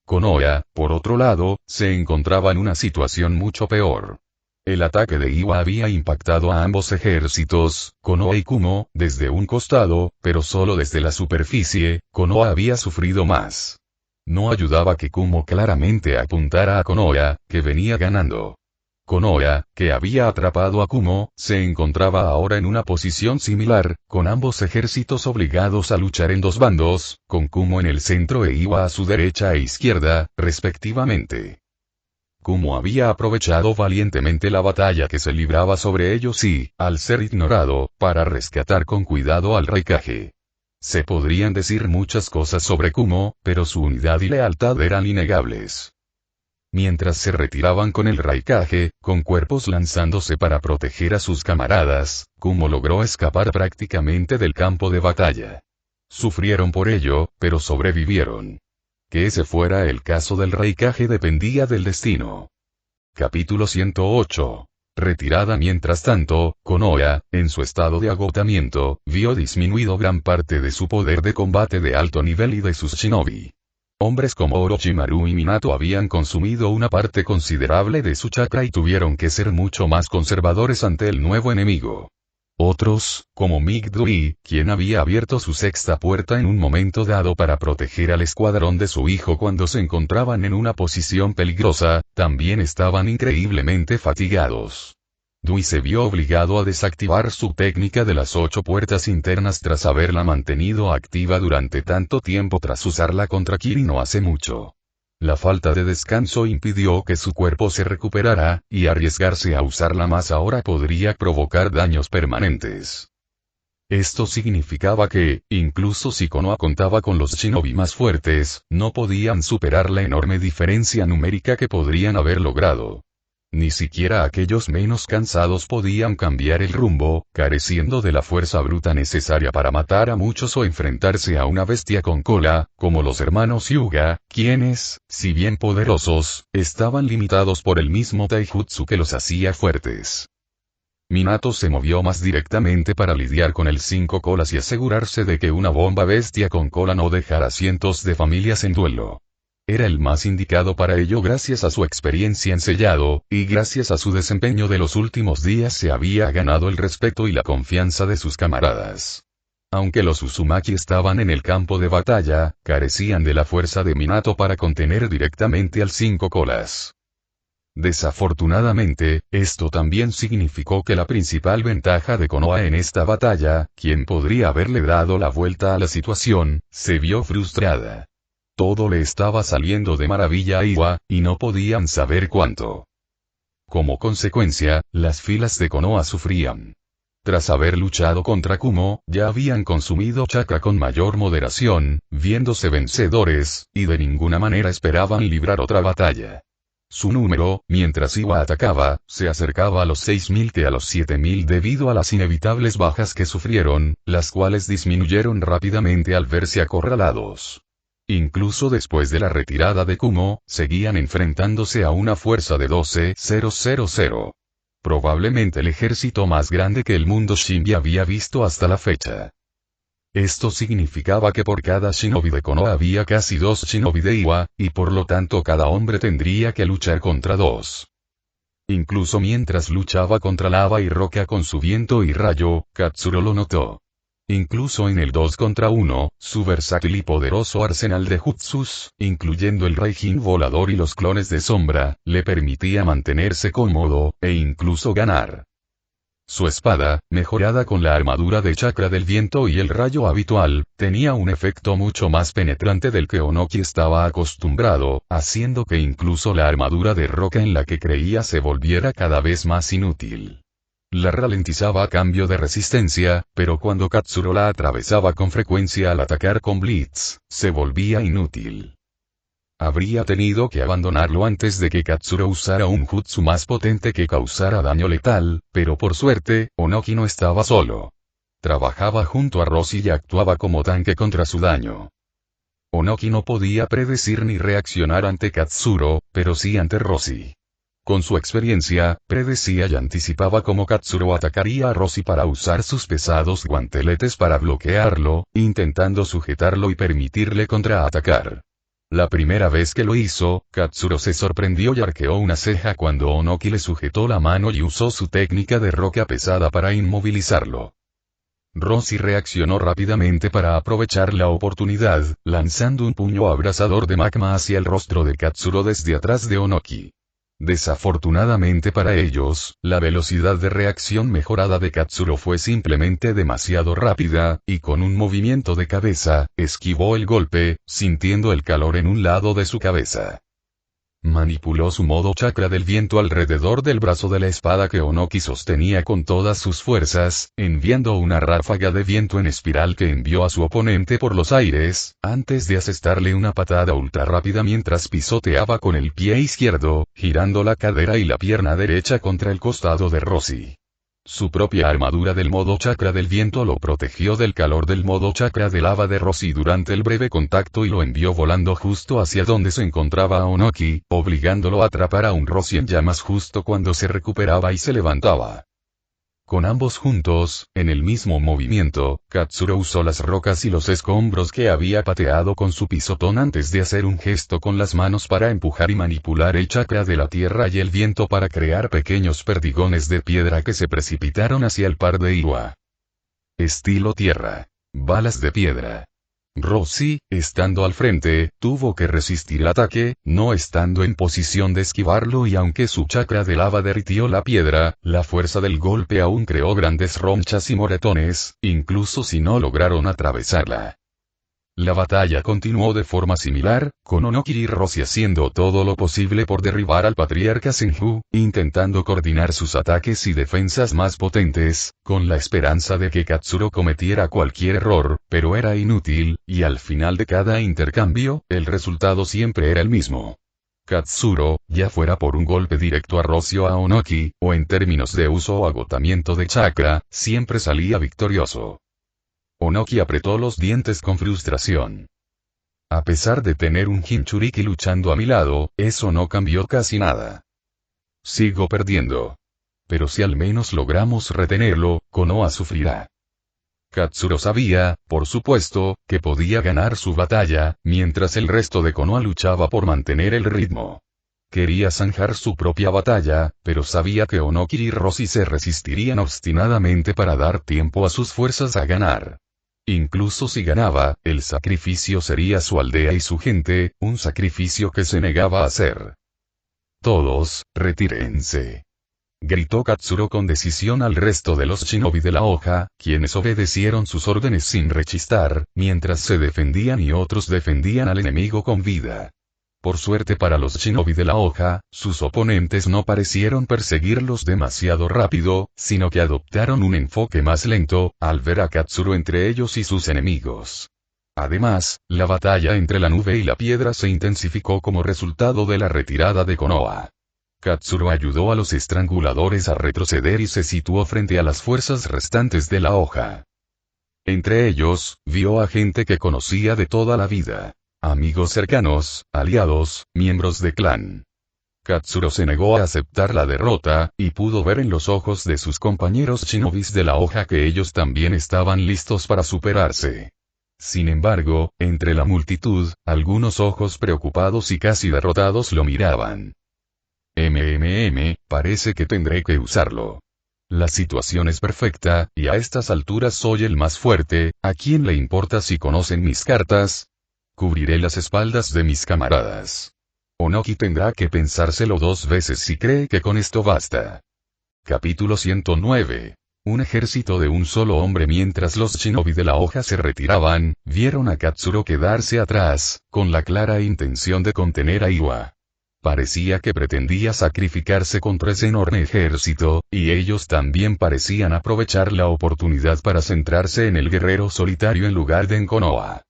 Konoha, por otro lado, se encontraba en una situación mucho peor. El ataque de Iwa había impactado a ambos ejércitos, Konoha y Kumo, desde un costado, pero solo desde la superficie. Konoha había sufrido más. No ayudaba que Kumo claramente apuntara a Konoha, que venía ganando. Konoha, que había atrapado a Kumo, se encontraba ahora en una posición similar, con ambos ejércitos obligados a luchar en 2 bandos, con Kumo en el centro e Iwa a su derecha e izquierda, respectivamente. Kumo había aprovechado valientemente la batalla que se libraba sobre ellos y, al ser ignorado, para rescatar con cuidado al Raikage. Se podrían decir muchas cosas sobre Kumo, pero su unidad y lealtad eran innegables. Mientras se retiraban con el Raikage, con cuerpos lanzándose para proteger a sus camaradas, Kumo logró escapar prácticamente del campo de batalla. Sufrieron por ello, pero sobrevivieron. Que ese fuera el caso del Raikage dependía del destino. Capítulo 108. Retirada. Mientras tanto, Konoha, en su estado de agotamiento, vio disminuido gran parte de su poder de combate de alto nivel y de sus shinobi. Hombres como Orochimaru y Minato habían consumido una parte considerable de su chakra y tuvieron que ser mucho más conservadores ante el nuevo enemigo. Otros, como Migduri, quien había abierto su sexta puerta en un momento dado para proteger al escuadrón de su hijo cuando se encontraban en una posición peligrosa, también estaban increíblemente fatigados. Dui se vio obligado a desactivar su técnica de las 8 puertas internas tras haberla mantenido activa durante tanto tiempo tras usarla contra Kirino hace mucho. La falta de descanso impidió que su cuerpo se recuperara, y arriesgarse a usarla más ahora podría provocar daños permanentes. Esto significaba que, incluso si Konoha contaba con los shinobi más fuertes, no podían superar la enorme diferencia numérica que podrían haber logrado. Ni siquiera aquellos menos cansados podían cambiar el rumbo, careciendo de la fuerza bruta necesaria para matar a muchos o enfrentarse a una bestia con cola, como los hermanos Hyuga, quienes, si bien poderosos, estaban limitados por el mismo taijutsu que los hacía fuertes. Minato se movió más directamente para lidiar con el 5 colas y asegurarse de que una bomba bestia con cola no dejara cientos de familias en duelo. Era el más indicado para ello gracias a su experiencia en sellado, y gracias a su desempeño de los últimos días se había ganado el respeto y la confianza de sus camaradas. Aunque los Uzumaki estaban en el campo de batalla, carecían de la fuerza de Minato para contener directamente al 5 colas. Desafortunadamente, esto también significó que la principal ventaja de Konoha en esta batalla, quien podría haberle dado la vuelta a la situación, se vio frustrada. Todo le estaba saliendo de maravilla a Iwa, y no podían saber cuánto. Como consecuencia, las filas de Konoha sufrían. Tras haber luchado contra Kumo, ya habían consumido chakra con mayor moderación, viéndose vencedores, y de ninguna manera esperaban librar otra batalla. Su número, mientras Iwa atacaba, se acercaba a los 6.000 que a los 7.000 debido a las inevitables bajas que sufrieron, las cuales disminuyeron rápidamente al verse acorralados. Incluso después de la retirada de Kumo, seguían enfrentándose a una fuerza de 12.000. Probablemente el ejército más grande que el mundo Shinbi había visto hasta la fecha. Esto significaba que por cada shinobi de Konoha había casi 2 shinobi de Iwa, y por lo tanto cada hombre tendría que luchar contra 2. Incluso mientras luchaba contra lava y roca con su viento y rayo, Katsuro lo notó. Incluso en el 2 contra 1, su versátil y poderoso arsenal de jutsus, incluyendo el Raijin volador y los clones de sombra, le permitía mantenerse cómodo, e incluso ganar. Su espada, mejorada con la armadura de chakra del viento y el rayo habitual, tenía un efecto mucho más penetrante del que Onoki estaba acostumbrado, haciendo que incluso la armadura de roca en la que creía se volviera cada vez más inútil. La ralentizaba a cambio de resistencia, pero cuando Katsuro la atravesaba con frecuencia al atacar con Blitz, se volvía inútil. Habría tenido que abandonarlo antes de que Katsuro usara un jutsu más potente que causara daño letal, pero por suerte, Onoki no estaba solo. Trabajaba junto a Rossi y actuaba como tanque contra su daño. Onoki no podía predecir ni reaccionar ante Katsuro, pero sí ante Rossi. Con su experiencia, predecía y anticipaba cómo Katsuro atacaría a Rossi para usar sus pesados guanteletes para bloquearlo, intentando sujetarlo y permitirle contraatacar. La primera vez que lo hizo, Katsuro se sorprendió y arqueó una ceja cuando Onoki le sujetó la mano y usó su técnica de roca pesada para inmovilizarlo. Rossi reaccionó rápidamente para aprovechar la oportunidad, lanzando un puño abrasador de magma hacia el rostro de Katsuro desde atrás de Onoki. Desafortunadamente para ellos, la velocidad de reacción mejorada de Katsuro fue simplemente demasiado rápida, y con un movimiento de cabeza, esquivó el golpe, sintiendo el calor en un lado de su cabeza. Manipuló su modo chakra del viento alrededor del brazo de la espada que Onoki sostenía con todas sus fuerzas, enviando una ráfaga de viento en espiral que envió a su oponente por los aires, antes de asestarle una patada ultra rápida mientras pisoteaba con el pie izquierdo, girando la cadera y la pierna derecha contra el costado de Rossi. Su propia armadura del modo chakra del viento lo protegió del calor del modo chakra de lava de Rossi durante el breve contacto y lo envió volando justo hacia donde se encontraba Onoki, obligándolo a atrapar a un Rossi en llamas justo cuando se recuperaba y se levantaba. Con ambos juntos, en el mismo movimiento, Katsuro usó las rocas y los escombros que había pateado con su pisotón antes de hacer un gesto con las manos para empujar y manipular el chakra de la tierra y el viento para crear pequeños perdigones de piedra que se precipitaron hacia el par de Iwa. Estilo tierra. Balas de piedra. Roshi, estando al frente, tuvo que resistir el ataque, no estando en posición de esquivarlo, y aunque su chakra de lava derritió la piedra, la fuerza del golpe aún creó grandes ronchas y moretones, incluso si no lograron atravesarla. La batalla continuó de forma similar, con Onokiri y Roshi haciendo todo lo posible por derribar al patriarca Senju, intentando coordinar sus ataques y defensas más potentes, con la esperanza de que Katsuro cometiera cualquier error, pero era inútil, y al final de cada intercambio, el resultado siempre era el mismo. Katsuro, ya fuera por un golpe directo a Roshi o a Onoki, o en términos de uso o agotamiento de chakra, siempre salía victorioso. Onoki apretó los dientes con frustración. A pesar de tener un Jinchuriki luchando a mi lado, eso no cambió casi nada. Sigo perdiendo. Pero si al menos logramos retenerlo, Konoha sufrirá. Katsuro sabía, por supuesto, que podía ganar su batalla, mientras el resto de Konoha luchaba por mantener el ritmo. Quería zanjar su propia batalla, pero sabía que Onokiri y Roshi se resistirían obstinadamente para dar tiempo a sus fuerzas a ganar. Incluso si ganaba, el sacrificio sería su aldea y su gente, un sacrificio que se negaba a hacer. Todos, retírense. Gritó Katsuro con decisión al resto de los shinobi de la hoja, quienes obedecieron sus órdenes sin rechistar, mientras se defendían y otros defendían al enemigo con vida. Por suerte para los shinobi de la hoja, sus oponentes no parecieron perseguirlos demasiado rápido, sino que adoptaron un enfoque más lento, al ver a Katsuro entre ellos y sus enemigos. Además, la batalla entre la nube y la piedra se intensificó como resultado de la retirada de Konoha. Katsuro ayudó a los estranguladores a retroceder y se situó frente a las fuerzas restantes de la hoja. Entre ellos, vio a gente que conocía de toda la vida. Amigos cercanos, aliados, miembros de clan. Katsuro se negó a aceptar la derrota, y pudo ver en los ojos de sus compañeros shinobis de la hoja que ellos también estaban listos para superarse. Sin embargo, entre la multitud, algunos ojos preocupados y casi derrotados lo miraban. Parece que tendré que usarlo. La situación es perfecta, y a estas alturas soy el más fuerte, ¿a quién le importa si conocen mis cartas? Cubriré las espaldas de mis camaradas. Onoki tendrá que pensárselo 2 veces si cree que con esto basta. Capítulo 109. Un ejército de un solo hombre. Mientras los shinobi de la hoja se retiraban, vieron a Katsuro quedarse atrás, con la clara intención de contener a Iwa. Parecía que pretendía sacrificarse contra ese enorme ejército, y ellos también parecían aprovechar la oportunidad para centrarse en el guerrero solitario en lugar de en Konoha.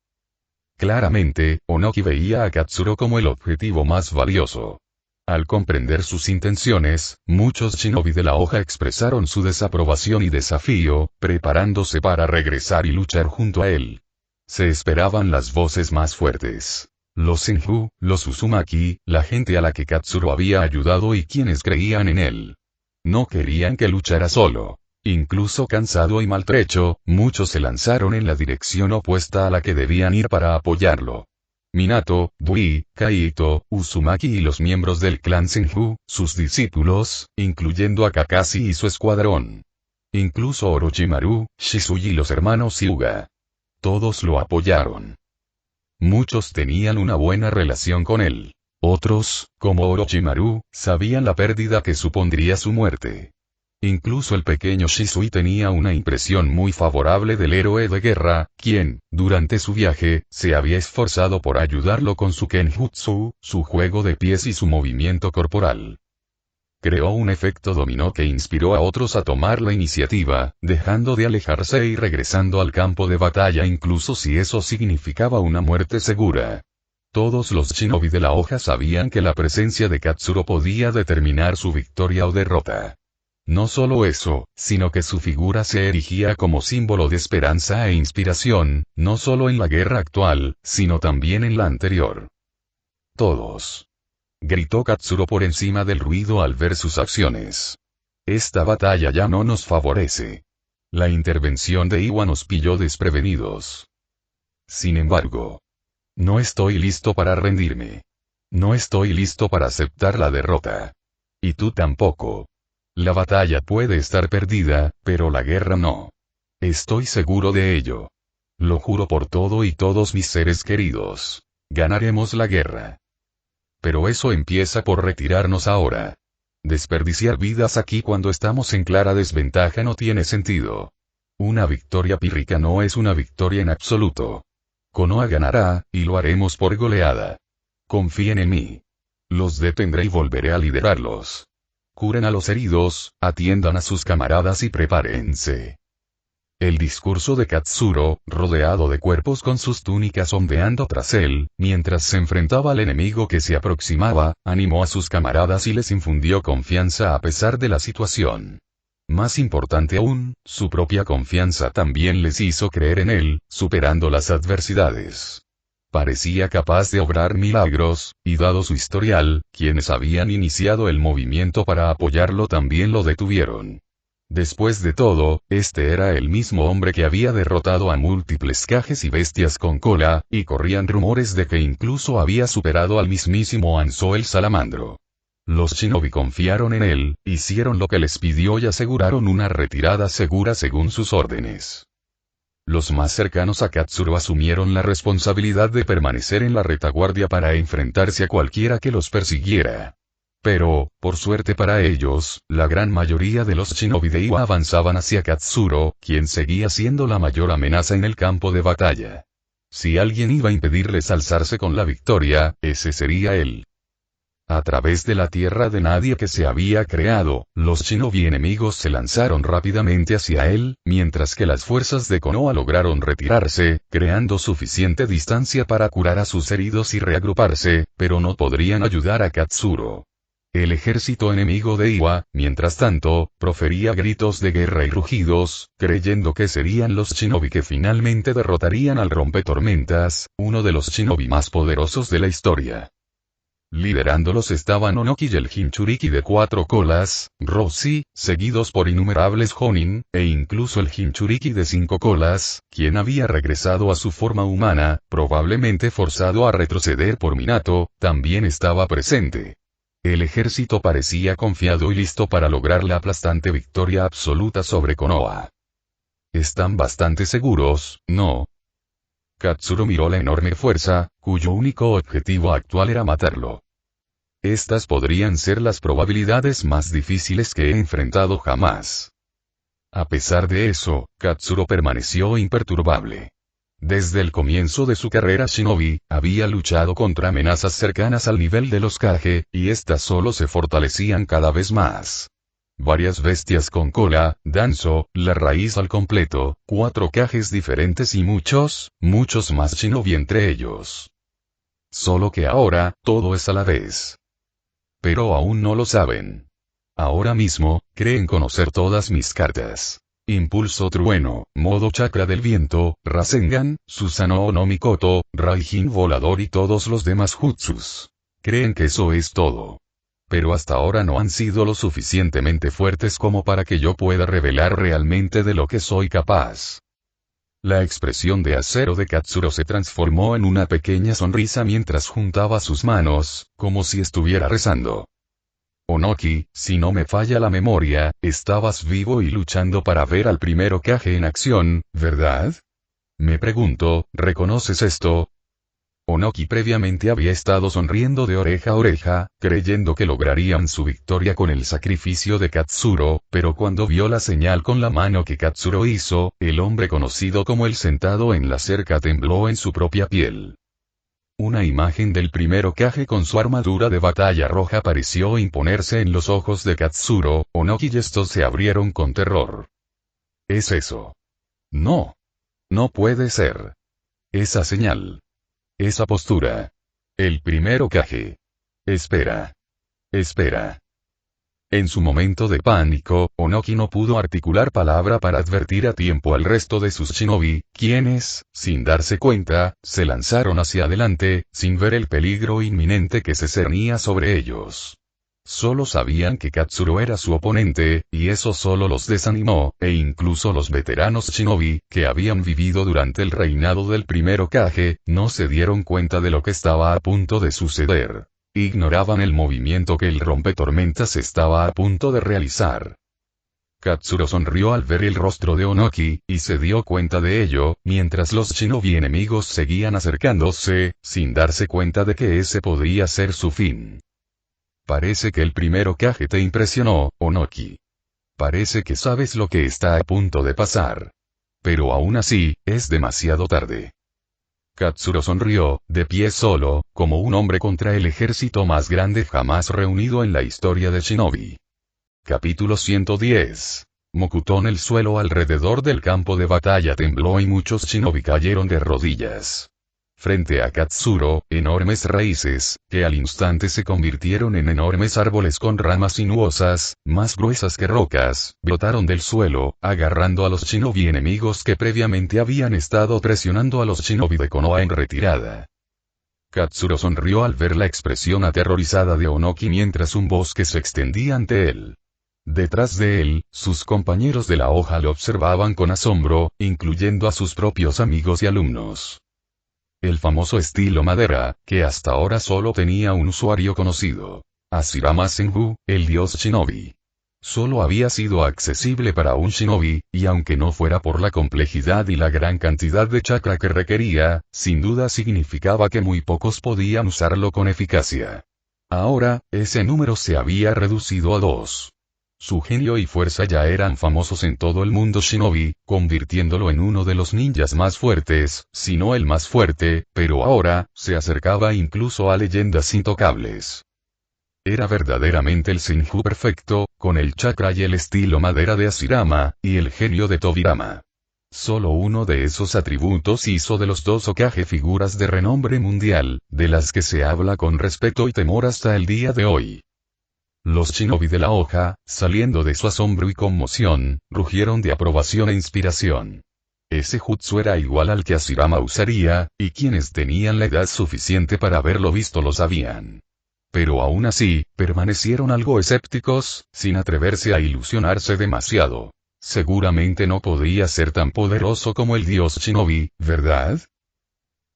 Claramente, Onoki veía a Katsuro como el objetivo más valioso. Al comprender sus intenciones, muchos shinobi de la hoja expresaron su desaprobación y desafío, preparándose para regresar y luchar junto a él. Se esperaban las voces más fuertes. Los Senju, los Uzumaki, la gente a la que Katsuro había ayudado y quienes creían en él. No querían que luchara solo. Incluso cansado y maltrecho, muchos se lanzaron en la dirección opuesta a la que debían ir para apoyarlo. Minato, Dui, Kaito, Uzumaki y los miembros del clan Senju, sus discípulos, incluyendo a Kakashi y su escuadrón. Incluso Orochimaru, Shisui y los hermanos Hyuga. Todos lo apoyaron. Muchos tenían una buena relación con él. Otros, como Orochimaru, sabían la pérdida que supondría su muerte. Incluso el pequeño Shisui tenía una impresión muy favorable del héroe de guerra, quien, durante su viaje, se había esforzado por ayudarlo con su Kenjutsu, su juego de pies y su movimiento corporal. Creó un efecto dominó que inspiró a otros a tomar la iniciativa, dejando de alejarse y regresando al campo de batalla incluso si eso significaba una muerte segura. Todos los shinobi de la hoja sabían que la presencia de Katsuro podía determinar su victoria o derrota. No solo eso, sino que su figura se erigía como símbolo de esperanza e inspiración, no solo en la guerra actual, sino también en la anterior. Todos. Gritó Katsuro por encima del ruido al ver sus acciones. Esta batalla ya no nos favorece. La intervención de Iwa nos pilló desprevenidos. Sin embargo, no estoy listo para rendirme. No estoy listo para aceptar la derrota. Y tú tampoco. La batalla puede estar perdida, pero la guerra no. Estoy seguro de ello. Lo juro por todo y todos mis seres queridos. Ganaremos la guerra. Pero eso empieza por retirarnos ahora. Desperdiciar vidas aquí cuando estamos en clara desventaja no tiene sentido. Una victoria pírrica no es una victoria en absoluto. Konoha ganará, y lo haremos por goleada. Confíen en mí. Los detendré y volveré a liderarlos. Curen a los heridos, atiendan a sus camaradas y prepárense. El discurso de Katsuro, rodeado de cuerpos con sus túnicas ondeando tras él, mientras se enfrentaba al enemigo que se aproximaba, animó a sus camaradas y les infundió confianza a pesar de la situación. Más importante aún, su propia confianza también les hizo creer en él, superando las adversidades. Parecía capaz de obrar milagros, y dado su historial, quienes habían iniciado el movimiento para apoyarlo también lo detuvieron. Después de todo, este era el mismo hombre que había derrotado a múltiples cajes y bestias con cola, y corrían rumores de que incluso había superado al mismísimo Anzo el Salamandro. Los shinobi confiaron en él, hicieron lo que les pidió y aseguraron una retirada segura según sus órdenes. Los más cercanos a Katsuro asumieron la responsabilidad de permanecer en la retaguardia para enfrentarse a cualquiera que los persiguiera. Pero, por suerte para ellos, la gran mayoría de los shinobi de Iwa avanzaban hacia Katsuro, quien seguía siendo la mayor amenaza en el campo de batalla. Si alguien iba a impedirles alzarse con la victoria, ese sería él. A través de la tierra de nadie que se había creado, los shinobi enemigos se lanzaron rápidamente hacia él, mientras que las fuerzas de Konoha lograron retirarse, creando suficiente distancia para curar a sus heridos y reagruparse, pero no podrían ayudar a Katsuro. El ejército enemigo de Iwa, mientras tanto, profería gritos de guerra y rugidos, creyendo que serían los shinobi que finalmente derrotarían al rompetormentas, uno de los shinobi más poderosos de la historia. Liderándolos estaban Onoki y el Jinchuriki de 4 colas, Roshi, seguidos por innumerables Jonin, e incluso el Jinchuriki de 5 colas, quien había regresado a su forma humana, probablemente forzado a retroceder por Minato, también estaba presente. El ejército parecía confiado y listo para lograr la aplastante victoria absoluta sobre Konoha. ¿Están bastante seguros, no? Katsuro miró la enorme fuerza, cuyo único objetivo actual era matarlo. Estas podrían ser las probabilidades más difíciles que he enfrentado jamás. A pesar de eso, Katsuro permaneció imperturbable. Desde el comienzo de su carrera shinobi, había luchado contra amenazas cercanas al nivel de los Kage, y estas solo se fortalecían cada vez más. Varias bestias con cola, Danzo, la raíz al completo, 4 Kages diferentes y muchos más shinobi entre ellos. Solo que ahora, todo es a la vez. Pero aún no lo saben. Ahora mismo, creen conocer todas mis cartas. Impulso trueno, modo chakra del viento, Rasengan, Susanoo no Mikoto, Raijin volador y todos los demás jutsus. Creen que eso es todo. Pero hasta ahora no han sido lo suficientemente fuertes como para que yo pueda revelar realmente de lo que soy capaz. La expresión de acero de Katsuro se transformó en una pequeña sonrisa mientras juntaba sus manos, como si estuviera rezando. Onoki, si no me falla la memoria, estabas vivo y luchando para ver al primero Kage en acción, ¿verdad? Me pregunto, ¿reconoces esto? Onoki previamente había estado sonriendo de oreja a oreja, creyendo que lograrían su victoria con el sacrificio de Katsuro, pero cuando vio la señal con la mano que Katsuro hizo, el hombre conocido como el sentado en la cerca tembló en su propia piel. Una imagen del primero Kage con su armadura de batalla roja pareció imponerse en los ojos de Katsuro, Onoki y estos se abrieron con terror. ¿Es eso? No. No puede ser. Esa señal. Esa postura. El primero Kage. Espera. Espera. En su momento de pánico, Onoki no pudo articular palabra para advertir a tiempo al resto de sus shinobi, quienes, sin darse cuenta, se lanzaron hacia adelante, sin ver el peligro inminente que se cernía sobre ellos. Solo sabían que Katsuro era su oponente, y eso solo los desanimó, e incluso los veteranos shinobi, que habían vivido durante el reinado del primer Hokage, no se dieron cuenta de lo que estaba a punto de suceder. Ignoraban el movimiento que el rompetormentas estaba a punto de realizar. Katsuro sonrió al ver el rostro de Onoki, y se dio cuenta de ello, mientras los shinobi enemigos seguían acercándose, sin darse cuenta de que ese podría ser su fin. Parece que el primer Hokage te impresionó, Onoki. Parece que sabes lo que está a punto de pasar. Pero aún así, es demasiado tarde. Katsuro sonrió, de pie solo, como un hombre contra el ejército más grande jamás reunido en la historia de Shinobi. Capítulo 110. Mokuton. El suelo alrededor del campo de batalla tembló y muchos shinobi cayeron de rodillas. Frente a Katsuro, enormes raíces, que al instante se convirtieron en enormes árboles con ramas sinuosas, más gruesas que rocas, brotaron del suelo, agarrando a los shinobi enemigos que previamente habían estado presionando a los shinobi de Konoha en retirada. Katsuro sonrió al ver la expresión aterrorizada de Onoki mientras un bosque se extendía ante él. Detrás de él, sus compañeros de la hoja lo observaban con asombro, incluyendo a sus propios amigos y alumnos. El famoso estilo madera, que hasta ahora solo tenía un usuario conocido. Hashirama Senju, el dios shinobi. Solo había sido accesible para un shinobi, y aunque no fuera por la complejidad y la gran cantidad de chakra que requería, sin duda significaba que muy pocos podían usarlo con eficacia. Ahora, ese número se había reducido a 2. Su genio y fuerza ya eran famosos en todo el mundo shinobi, convirtiéndolo en uno de los ninjas más fuertes, si no el más fuerte, pero ahora, se acercaba incluso a leyendas intocables. Era verdaderamente el Senju perfecto, con el chakra y el estilo madera de Hashirama, y el genio de Tobirama. Solo uno de esos atributos hizo de los dos Hokage figuras de renombre mundial, de las que se habla con respeto y temor hasta el día de hoy. Los shinobi de la hoja, saliendo de su asombro y conmoción, rugieron de aprobación e inspiración. Ese jutsu era igual al que Hashirama usaría, y quienes tenían la edad suficiente para haberlo visto lo sabían. Pero aún así, permanecieron algo escépticos, sin atreverse a ilusionarse demasiado. Seguramente no podría ser tan poderoso como el dios shinobi, ¿verdad?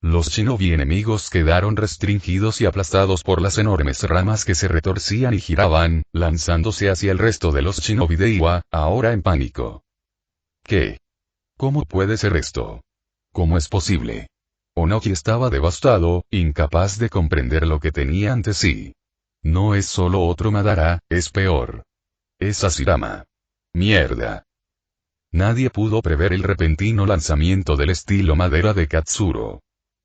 Los shinobi enemigos quedaron restringidos y aplastados por las enormes ramas que se retorcían y giraban, lanzándose hacia el resto de los shinobi de Iwa, ahora en pánico. ¿Qué? ¿Cómo puede ser esto? ¿Cómo es posible? Onoki estaba devastado, incapaz de comprender lo que tenía ante sí. No es solo otro Madara, es peor. Es Hashirama. Mierda. Nadie pudo prever el repentino lanzamiento del estilo madera de Katsuro.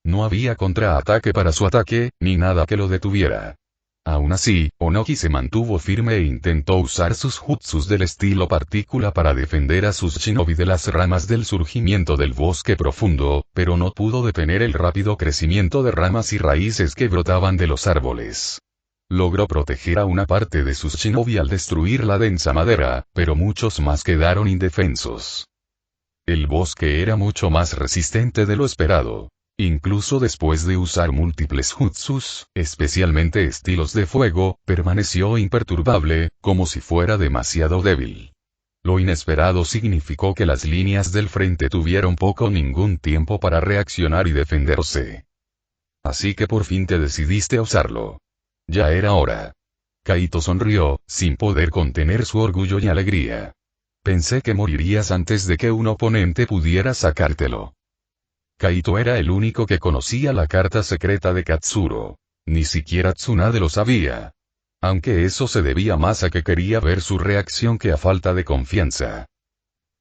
No había contraataque para su ataque, ni nada que lo detuviera. Aún así, Onoki se mantuvo firme e intentó usar sus jutsus del estilo partícula para defender a sus shinobi de las ramas del surgimiento del bosque profundo, pero no pudo detener el rápido crecimiento de ramas y raíces que brotaban de los árboles. Logró proteger a una parte de sus shinobi al destruir la densa madera, pero muchos más quedaron indefensos. El bosque era mucho más resistente de lo esperado. Incluso después de usar múltiples jutsus, especialmente estilos de fuego, permaneció imperturbable, como si fuera demasiado débil. Lo inesperado significó que las líneas del frente tuvieron poco o ningún tiempo para reaccionar y defenderse. Así que por fin te decidiste a usarlo. Ya era hora. Kaito sonrió, sin poder contener su orgullo y alegría. Pensé que morirías antes de que un oponente pudiera sacártelo. Kaito era el único que conocía la carta secreta de Katsuro. Ni siquiera Tsunade lo sabía. Aunque eso se debía más a que quería ver su reacción que a falta de confianza.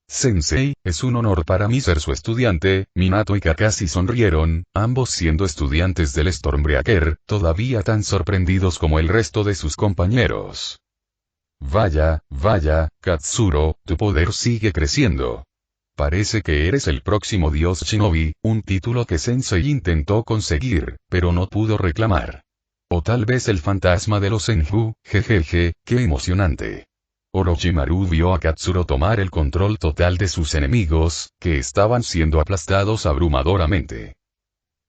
Sensei, es un honor para mí ser su estudiante. Minato y Kakashi sonrieron, ambos siendo estudiantes del Stormbreaker, todavía tan sorprendidos como el resto de sus compañeros. Vaya, Katsuro, tu poder sigue creciendo. Parece que eres el próximo dios shinobi, un título que Sensei intentó conseguir, pero no pudo reclamar. O tal vez el fantasma de los Senju, jejeje, qué emocionante. Orochimaru vio a Katsuro tomar el control total de sus enemigos, que estaban siendo aplastados abrumadoramente.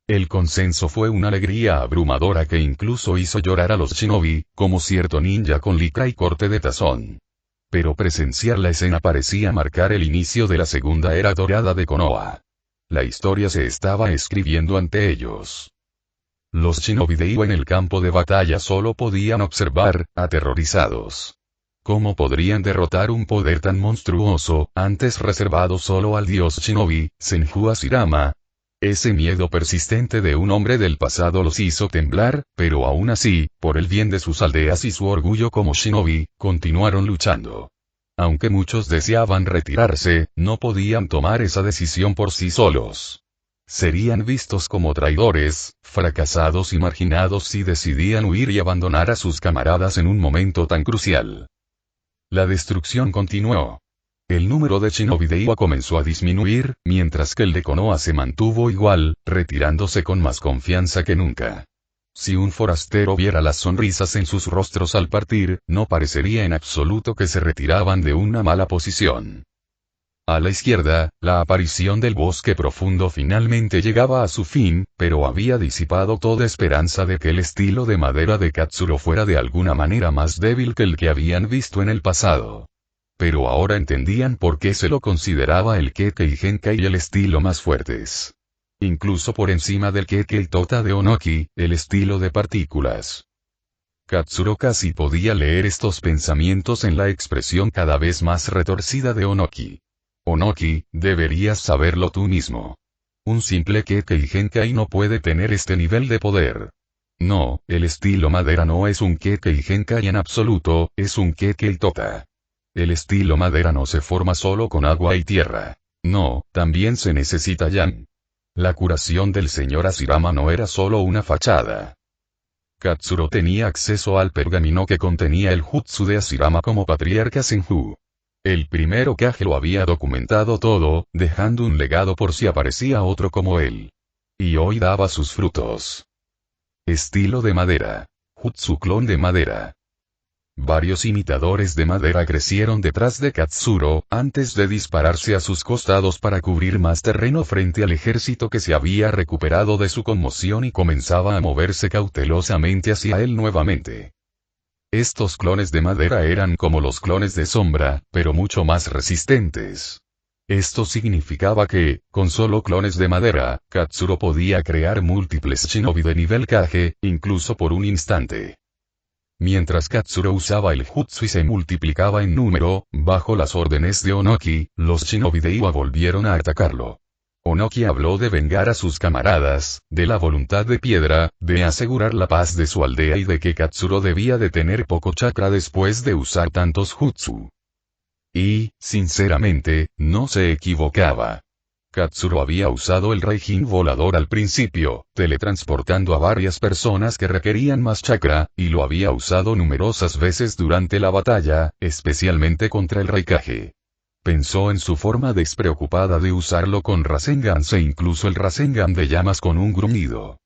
El consenso fue una alegría abrumadora que incluso hizo llorar a los shinobi, como cierto ninja con licra y corte de tazón. Pero presenciar la escena parecía marcar el inicio de la segunda era dorada de Konoha. La historia se estaba escribiendo ante ellos. Los shinobi de Iwa en el campo de batalla solo podían observar, aterrorizados. ¿Cómo podrían derrotar un poder tan monstruoso, antes reservado solo al dios shinobi, Senju Hashirama? Ese miedo persistente de un hombre del pasado los hizo temblar, pero aún así, por el bien de sus aldeas y su orgullo como shinobi, continuaron luchando. Aunque muchos deseaban retirarse, no podían tomar esa decisión por sí solos. Serían vistos como traidores, fracasados y marginados si decidían huir y abandonar a sus camaradas en un momento tan crucial. La destrucción continuó. El número de shinobi de Iwa comenzó a disminuir, mientras que el de Konoha se mantuvo igual, retirándose con más confianza que nunca. Si un forastero viera las sonrisas en sus rostros al partir, no parecería en absoluto que se retiraban de una mala posición. A la izquierda, la aparición del bosque profundo finalmente llegaba a su fin, pero había disipado toda esperanza de que el estilo de madera de Katsuro fuera de alguna manera más débil que el que habían visto en el pasado. Pero ahora entendían por qué se lo consideraba el Kekkei Genkai y el estilo más fuertes. Incluso por encima del Kekkei Tota de Onoki, el estilo de partículas. Katsuro casi podía leer estos pensamientos en la expresión cada vez más retorcida de Onoki. Onoki, deberías saberlo tú mismo. Un simple Kekkei Genkai no puede tener este nivel de poder. No, el estilo madera no es un Kekkei Genkai en absoluto, es un Kekkei Tota. El estilo madera no se forma solo con agua y tierra. No, también se necesita yang. La curación del señor Hashirama no era solo una fachada. Katsuro tenía acceso al pergamino que contenía el jutsu de Hashirama como patriarca Senju. El primer Hokage lo había documentado todo, dejando un legado por si aparecía otro como él. Y hoy daba sus frutos. Estilo de madera. Jutsu clon de madera. Varios imitadores de madera crecieron detrás de Katsuro, antes de dispararse a sus costados para cubrir más terreno frente al ejército que se había recuperado de su conmoción y comenzaba a moverse cautelosamente hacia él nuevamente. Estos clones de madera eran como los clones de sombra, pero mucho más resistentes. Esto significaba que, con solo clones de madera, Katsuro podía crear múltiples shinobi de nivel Kage, incluso por un instante. Mientras Katsuro usaba el jutsu y se multiplicaba en número, bajo las órdenes de Onoki, los shinobi de Iwa volvieron a atacarlo. Onoki habló de vengar a sus camaradas, de la voluntad de piedra, de asegurar la paz de su aldea y de que Katsuro debía de tener poco chakra después de usar tantos jutsu. Y, sinceramente, no se equivocaba. Katsuro había usado el Raijin volador al principio, teletransportando a varias personas que requerían más chakra, y lo había usado numerosas veces durante la batalla, especialmente contra el Raikage. Pensó en su forma despreocupada de usarlo con Rasengans e incluso el Rasengan de llamas con un gruñido.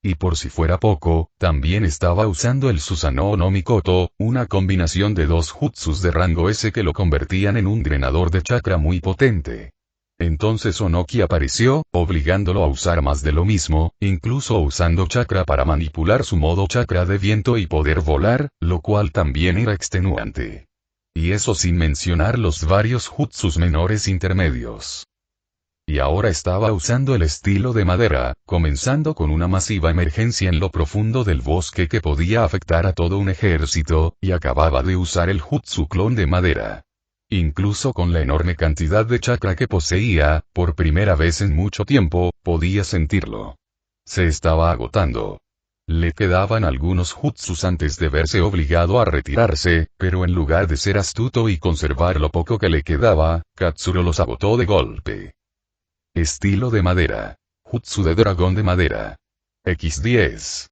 Y por si fuera poco, también estaba usando el Susanoo no Mikoto, una combinación de dos jutsus de rango S que lo convertían en un drenador de chakra muy potente. Entonces Onoki apareció, obligándolo a usar más de lo mismo, incluso usando chakra para manipular su modo chakra de viento y poder volar, lo cual también era extenuante. Y eso sin mencionar los varios jutsus menores intermedios. Y ahora estaba usando el estilo de madera, comenzando con una masiva emergencia en lo profundo del bosque que podía afectar a todo un ejército, y acababa de usar el jutsu clon de madera. Incluso con la enorme cantidad de chakra que poseía, por primera vez en mucho tiempo, podía sentirlo. Se estaba agotando. Le quedaban algunos jutsus antes de verse obligado a retirarse, pero en lugar de ser astuto y conservar lo poco que le quedaba, Katsuro los agotó de golpe. Estilo de madera. Jutsu de dragón de madera. X10.